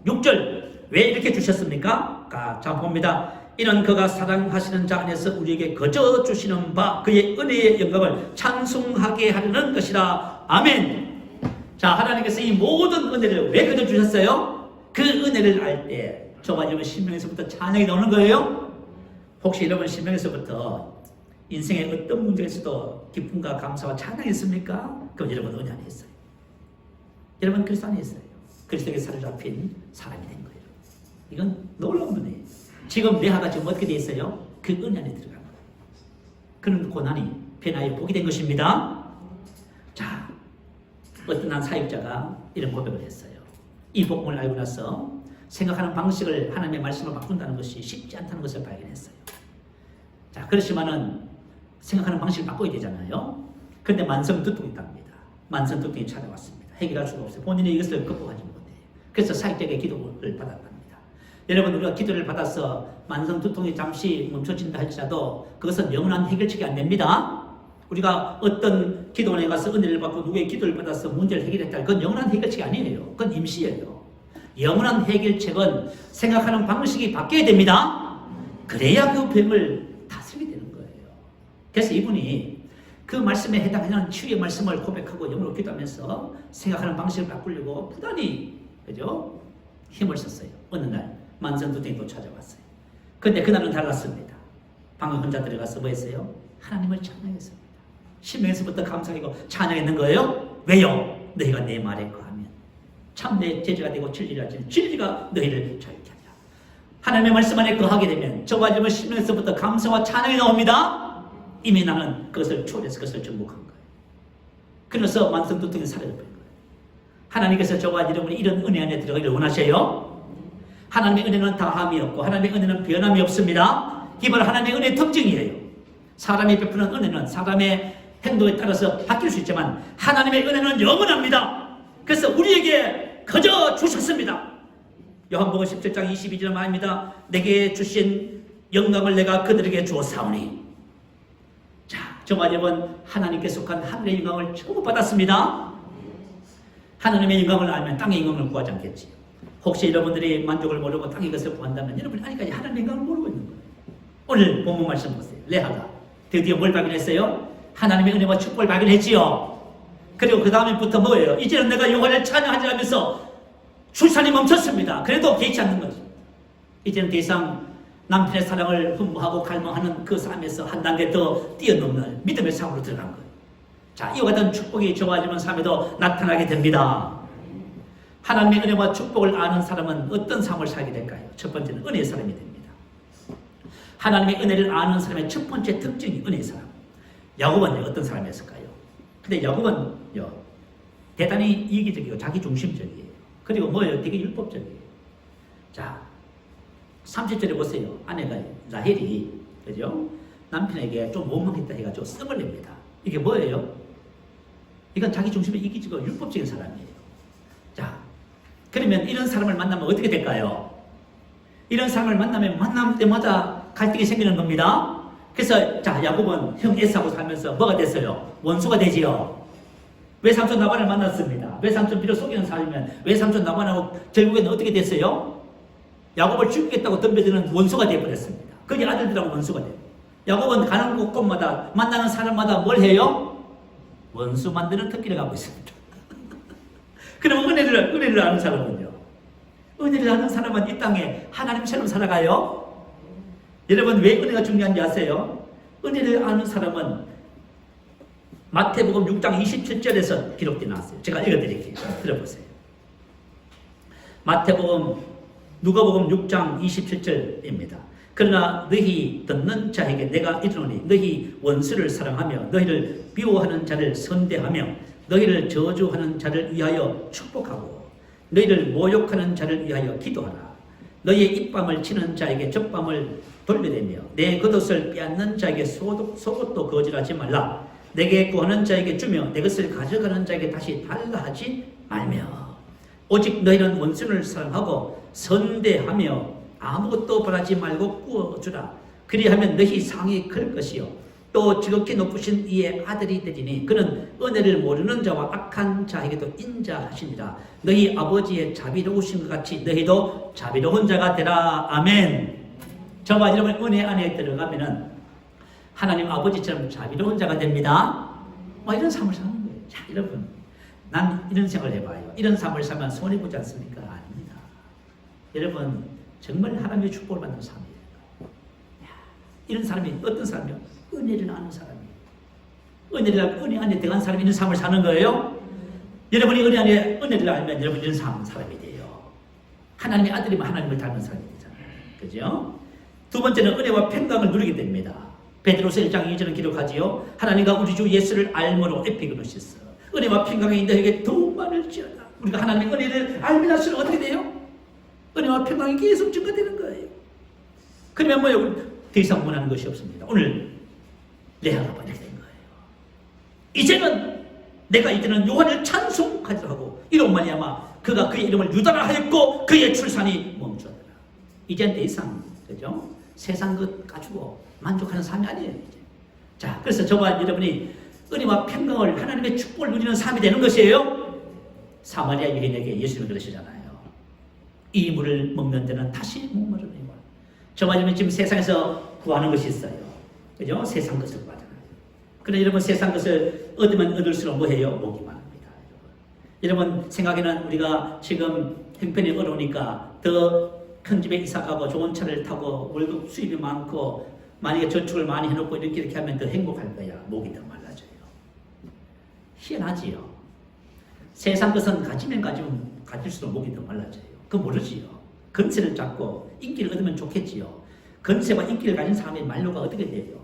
6절 왜 이렇게 주셨습니까? 자, 봅니다. 이는 그가 사랑하시는 자 안에서 우리에게 거저 주시는 바 그의 은혜의 영광을 찬송하게 하려는 것이라. 아멘. 자, 하나님께서 이 모든 은혜를 왜 거저 주셨어요? 그 은혜를 알 때 저와 여러분 신명에서부터 찬양이 나오는 거예요. 혹시 여러분 신명에서부터 인생의 어떤 문제에서도 기쁨과 감사와 찬양이 있습니까? 그럼 여러분 은혜 안에 있어요. 여러분 그리스도 안에 있어요. 그리스도에게 사로잡힌 사람이 된 거예요. 이건 놀라운 은혜예요. 지금 레아가 지금 어떻게 돼 있어요? 그 은혜 안에 들어간 거예요. 그런 고난이 변화의 복이 된 것입니다. 자, 어떤 한 사역자가 이런 고백을 했어요. 이 복음을 알고 나서 생각하는 방식을 하나님의 말씀을 바꾼다는 것이 쉽지 않다는 것을 발견했어요. 자, 그렇지만은 생각하는 방식을 바꿔야 되잖아요. 그런데 만성두통이 있답니다. 만성두통이 찾아왔습니다. 해결할 수가 없어요. 본인이 이것을 극복하지 못해요. 그래서 사역자에게 기도를 받았답니다. 여러분, 우리가 기도를 받아서 만성두통이 잠시 멈춰진다 할지라도 그것은 영원한 해결책이 안 됩니다. 우리가 어떤 기도원에 가서 은혜를 받고 누구의 기도를 받아서 문제를 해결했다, 그건 영원한 해결책이 아니에요. 그건 임시예요. 영원한 해결책은 생각하는 방식이 바뀌어야 됩니다. 그래야 그 병을 다 그래서 이분이 그 말씀에 해당하는 치유의 말씀을 고백하고 영으로 기도하면서 생각하는 방식을 바꾸려고 부단히 그죠? 힘을 썼어요. 어느 날 만성두통이 또 찾아왔어요. 근데 그날은 달랐습니다. 방금 혼자 들어가서 뭐 했어요? 하나님을 찬양했습니다. 심령에서부터 감사하고 찬양했는 거예요. 왜요? 너희가 내 말에 거하면 참 내 제자가 되고 진리라 하시는 진리가 너희를 자유케 하리라. 하나님의 말씀 안에 거하게 되면 저와 여러분 심령에서부터 감사와 찬양이 나옵니다. 이미 나는 그것을 초월해서 그것을 정복한 거예요. 그래서 만성두통이 사라져버린 거예요. 하나님께서 저와 여러분이 이런 은혜 안에 들어가기를 원하셔요. 하나님의 은혜는 다함이 없고 하나님의 은혜는 변함이 없습니다. 이게 바로 하나님의 은혜의 특징이에요. 사람이 베푸는 은혜는 사람의 행동에 따라서 바뀔 수 있지만 하나님의 은혜는 영원합니다. 그래서 우리에게 거저 주셨습니다. 요한복음 17장 22절 말입니다. 내게 주신 영광을 내가 그들에게 주었사오니. 자, 저와 여러분 하나님께 속한 하늘의 영광을 처음 받았습니다. 하나님의 영광을 알면 땅의 영광을 구하지 않겠지. 혹시 여러분들이 만족을 모르고 땅의 것을 구한다면 여러분이 아직까지 하나님의 영광을 모르고 있는 거예요. 오늘 본문 말씀 보세요. 레아가 드디어 뭘 발견했어요? 하나님의 은혜와 축복을 발견했지요. 그리고 그 다음에부터 뭐예요? 이제는 내가 여호와를 찬양하지 않으면서 출산이 멈췄습니다. 그래도 개의치 않는 거죠. 이제는 더 이상 남편의 사랑을 흠모하고 갈망하는 그 삶에서 한 단계 더 뛰어넘는 믿음의 삶으로 들어간 거예요. 자, 이와 같은 축복이 저와 여러분 삶에도 나타나게 됩니다. 하나님의 은혜와 축복을 아는 사람은 어떤 삶을 살게 될까요? 첫 번째는 은혜의 사람이 됩니다. 하나님의 은혜를 아는 사람의 첫 번째 특징이 은혜의 사람. 야곱은 어떤 사람이었을까요? 근데 야곱은요, 대단히 이기적이고 자기중심적이에요. 그리고 뭐예요? 되게 율법적이에요. 자, 30절에 보세요. 아내가 라헬이 그죠? 남편에게 좀 원망했다 해가지고 씀을 냅니다. 이게 뭐예요? 이건 자기중심의 이기적이고 율법적인 사람이에요. 자, 그러면 이런 사람을 만나면 어떻게 될까요? 이런 사람을 만나면 만남 때마다 갈등이 생기는 겁니다. 그래서 자, 야곱은 형 에사하고 살면서 뭐가 됐어요? 원수가 되지요. 외삼촌 라반을 만났습니다. 외삼촌 비록 속이는 사람이면 외삼촌 라반하고 결국에는 어떻게 됐어요? 야곱을 죽이겠다고 덤벼드는 원수가 되어버렸습니다. 그게 아들들하고 원수가 돼요. 야곱은 가는 곳곳마다 만나는 사람마다 뭘 해요? 원수 만드는 특기를 갖고 있습니다. 그럼 은혜를 아는 사람은요? 은혜를 아는 사람은 이 땅에 하나님처럼 살아가요. 여러분 왜 은혜가 중요한지 아세요? 은혜를 아는 사람은 마태복음 6장 27절에서 기록되어 나왔어요. 제가 읽어드릴게요. 들어보세요. 마태복음, 누가복음 6장 27절입니다. 그러나 너희 듣는 자에게 내가 이르노니 너희 원수를 사랑하며 너희를 미워하는 자를 선대하며 너희를 저주하는 자를 위하여 축복하고 너희를 모욕하는 자를 위하여 기도하라. 너희의 입밤을 치는 자에게 젖밤을 돌려대며 내 겉옷을 빼앗는 자에게 속옷도 거절하지 말라. 내게 구하는 자에게 주며 내 것을 가져가는 자에게 다시 달라 하지 말며 오직 너희는 원수를 사랑하고 선대하며 아무것도 바라지 말고 구워주라. 그리하면 너희 상이 클 것이요 또 지극히 높으신 이의 아들이 되리니 그는 은혜를 모르는 자와 악한 자에게도 인자하시니라. 너희 아버지의 자비로우신 것 같이 너희도 자비로운 자가 되라. 아멘. 저와 여러분 은혜 안에 들어가면은 하나님 아버지처럼 자비로운 자가 됩니다. 이런 삶을 사는 거예요. 자, 여러분 난 이런 생각을 해봐요. 이런 삶을 살면 손해보지 않습니까? 아닙니다. 여러분 정말 하나님의 축복을 받는 삶이에요. 이런 사람이 어떤 사람이요? 은혜를 아는 사람이에요. 은혜 안에 들어간 사람이 이런 삶을 사는 거예요. 여러분이 은혜를 알면 여러분 이런 사람이 돼요. 하나님의 아들이면 하나님을 닮은 사람이 되잖아요. 그죠? 두 번째는 은혜와 평강을 누리게 됩니다. 베드로서 1장 2절은 기록하지요. 하나님과 우리 주 예수를 알므로 에피그노시스 은혜와 평강이 너에게 더욱 많을지어다. 우리가 하나님의 은혜를 알면 할수록 어떻게 돼요? 은혜와 평강이 계속 증가되는 거예요. 그러면 뭐예요? 더 이상 원하는 것이 없습니다. 오늘 레아가 이렇게 된 거예요. 이제는 내가 이제는 요한을 찬송하리라 하고 이로 말미암아 그가 그의 이름을 유다라 하였고 그의 출산이 멈추었더라. 이제는 더 이상 그죠? 세상 것 가지고 만족하는 삶이 아니에요. 이제. 자, 그래서 저와 여러분이 은혜와 평강을 하나님의 축복을 누리는 삶이 되는 것이에요. 사마리아 여인에게 예수님은 그러시잖아요. 이 물을 먹는 데는 다시 목마르니와. 저와 여러분이 지금 세상에서 구하는 것이 있어요. 그죠? 세상 것을 구하잖아요. 그러나 여러분 세상 것을 얻으면 얻을수록 뭐해요? 목이 많습니다. 여러분 생각에는 우리가 지금 형편이 어려우니까 더 큰 집에 이사가고 좋은 차를 타고 월급 수입이 많고 만약에 저축을 많이 해놓고 이렇게 하면 더 행복할 거야. 목이 더 말라져요. 희한하지요. 세상 것은 가지면 가질수록 목이 더 말라져요. 그거 모르지요. 건세를 잡고 인기를 얻으면 좋겠지요. 건세와 인기를 가진 사람의 말로가 어떻게 돼요?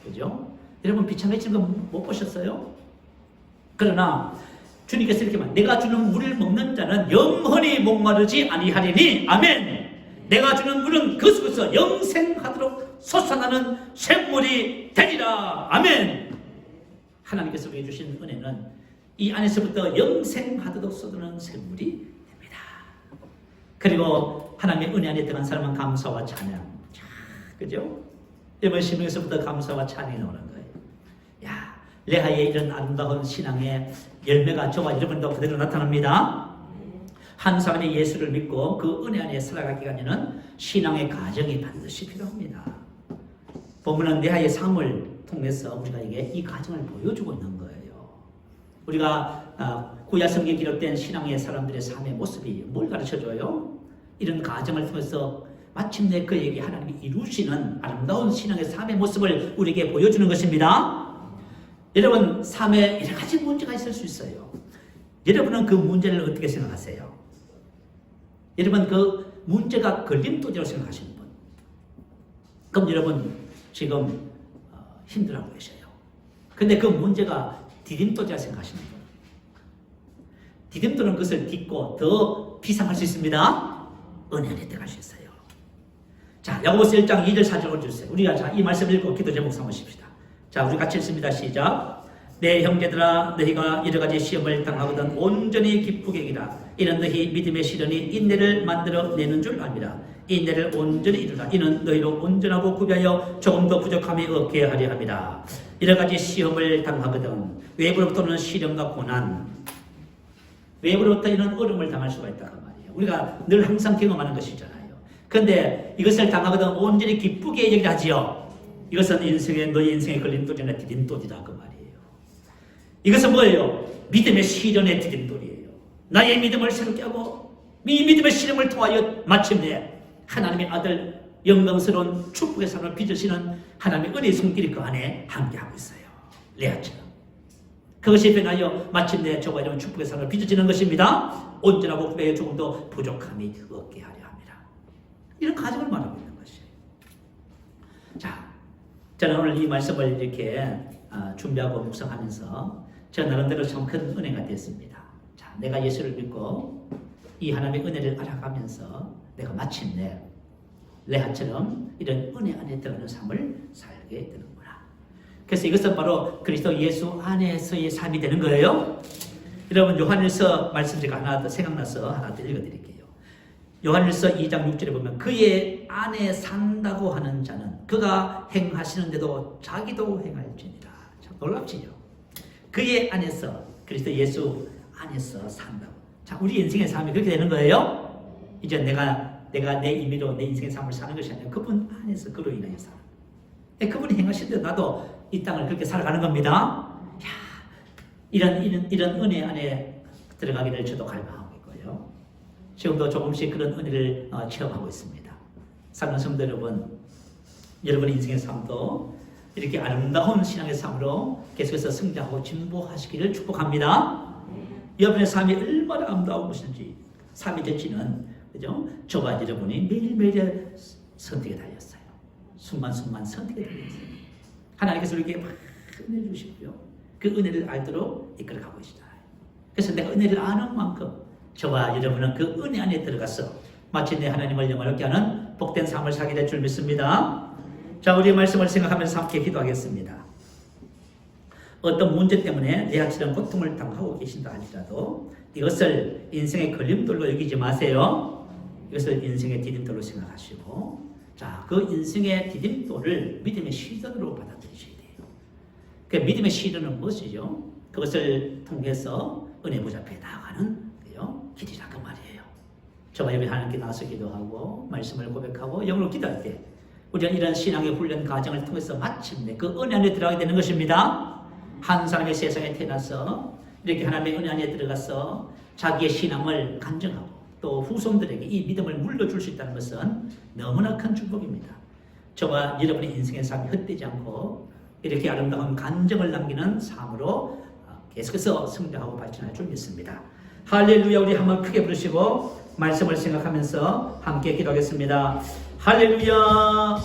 그죠? 여러분 비참해지는 거 못 보셨어요? 그러나 주님께서 이렇게 말, 내가 주는 물을 먹는 자는 영원히 목마르지 아니하리니 아멘. 내가 주는 물은 그 속에서 영생하도록 솟아나는 샘물이 되리라 아멘. 하나님께서 우리에게 주신 은혜는 이 안에서부터 영생하도록 쏟아나는 샘물이 됩니다. 그리고 하나님의 은혜 안에 들어간 사람은 감사와 찬양. 그죠? 이번 신명에서부터 감사와 찬양이 나오는 거예요. 야, 레아의 이런 아름다운 신앙의 열매가 저와 여러분도 그대로 나타납니다. 한 사람이 예수를 믿고 그 은혜 안에 살아가기 위해서는 신앙의 과정이 반드시 필요합니다. 본문은 레아의 삶을 통해서 우리가 이 과정을 보여주고 있는 거예요. 우리가 구약 성경에 기록된 신앙의 사람들의 삶의 모습이 뭘 가르쳐줘요? 이런 과정을 통해서 마침내 그에게 하나님이 이루시는 아름다운 신앙의 삶의 모습을 우리에게 보여주는 것입니다. 여러분 삶에 여러 가지 문제가 있을 수 있어요. 여러분은 그 문제를 어떻게 생각하세요? 여러분 그 문제가 걸림돌이라고 생각하시는 분, 그럼 여러분 지금 힘들어하고 계셔요. 근데 그 문제가 디딤돌이라고 생각하시는 분, 디딤돌은 그것을 딛고 더 비상할 수 있습니다. 은혜 안에 들어갈 수 있어요. 자, 야고보서 1장 2절 4절 올려주세요. 우리가 이 말씀 읽고 기도 제목 삼으십시다. 자, 우리 같이 읽습니다. 시작. 내 형제들아, 너희가 여러 가지 시험을 당하거든 온전히 기쁘게 여기라. 이는 너희 믿음의 시련이 인내를 만들어 내는 줄 압니다. 인내를 온전히 이루라. 이는 너희로 온전하고 구비하여 조금 더 부족함이 없게 하려 합니다. 여러 가지 시험을 당하거든 외부로부터는 시련과 고난, 외부로부터 이런 어려움을 당할 수가 있다 그 말이에요. 우리가 늘 항상 경험하는 것이잖아요. 그런데 이것을 당하거든 온전히 기쁘게 여기라 하지요. 이것은 너희 인생의 걸림돌이나 디딤돌이다 그 말이에요. 이것은 뭐예요? 믿음의 시련의 디딤돌이에요. 나의 믿음을 새롭게 하고 이 믿음의 시련을 통하여 마침내 하나님의 아들 영광스러운 축복의 삶을 빚으시는 하나님의 은혜의 손길이 그 안에 함께하고 있어요. 레아처럼. 그것이 변하여 마침내 저와 여러분 축복의 삶을 빚어지는 것입니다. 온전하고 후배에 조금 더 부족함이 없게 하려 합니다. 이런 과정을 말하고 있는 것이에요. 자, 저는 오늘 이 말씀을 이렇게 준비하고 묵상하면서 저 나름대로 참 큰 은혜가 됐습니다. 자, 내가 예수를 믿고 이 하나님의 은혜를 알아가면서 내가 마침내 레아처럼 이런 은혜 안에 들어가는 삶을 살게 되는구나. 그래서 이것은 바로 그리스도 예수 안에서의 삶이 되는 거예요. 여러분 요한일서 말씀 제가 하나 더 생각나서 하나 더 읽어드릴게요. 요한일서 2장 6절에 보면 그의 안에 산다고 하는 자는 그가 행하시는데도 자기도 행할지니라. 참 놀랍지요. 그의 안에서 그리스도 예수 안에서 산다고. 자, 우리 인생의 삶이 그렇게 되는 거예요. 이제 내가 내 임의로 내 인생의 삶을 사는 것이 아니라 그분 안에서 그로 인하여 살아. 그분이 행하신 대로 나도 이 땅을 그렇게 살아가는 겁니다. 야, 이런 은혜 안에 들어가기를 저도 갈망하고 있고요. 지금도 조금씩 그런 은혜를 체험하고 있습니다. 사랑하는 성도 여러분, 여러분의 인생의 삶도 이렇게 아름다운 신앙의 삶으로 계속해서 성장하고 진보하시기를 축복합니다. 여러분의 삶이 얼마나 아름다운 것인지 삶의 전치는 그죠? 저와 여러분이 매일매일의 선택에 달렸어요. 순간순간 선택에 달렸어요. 하나님께서 우리에게 막 은혜를 주시고요. 그 은혜를 알도록 이끌어가고 계시잖아요. 그래서 내가 은혜를 아는 만큼 저와 여러분은 그 은혜 안에 들어가서 마침내 하나님을 영화롭게 하는 복된 삶을 살게 될 줄 믿습니다. 자, 우리의 말씀을 생각하면서 함께 기도하겠습니다. 어떤 문제 때문에 레아처럼 고통을 당하고 계신다 할지라도 이것을 인생의 걸림돌로 여기지 마세요. 이것을 인생의 디딤돌로 생각하시고, 자, 그 인생의 디딤돌을 믿음의 시련으로 받아들이셔야 돼요. 그 믿음의 시련은 무엇이죠? 그것을 통해서 은혜 보좌 앞에 나아가는 길이라 그 말이에요. 저와 여러분이 하나님께 나와서 기도하고 말씀을 고백하고 영으로 기도할 때 우리는 이런 신앙의 훈련 과정을 통해서 마침내 그 은혜 안에 들어가게 되는 것입니다. 한 사람의 세상에 태어나서 이렇게 하나님의 은혜 안에 들어가서 자기의 신앙을 간증하고 또 후손들에게 이 믿음을 물려줄 수 있다는 것은 너무나 큰 축복입니다. 저와 여러분의 인생의 삶이 헛되지 않고 이렇게 아름다운 간증을 남기는 삶으로 계속해서 성장하고 발전할 줄 믿습니다. 할렐루야. 우리 한번 크게 부르시고 말씀을 생각하면서 함께 기도하겠습니다. 할렐루야.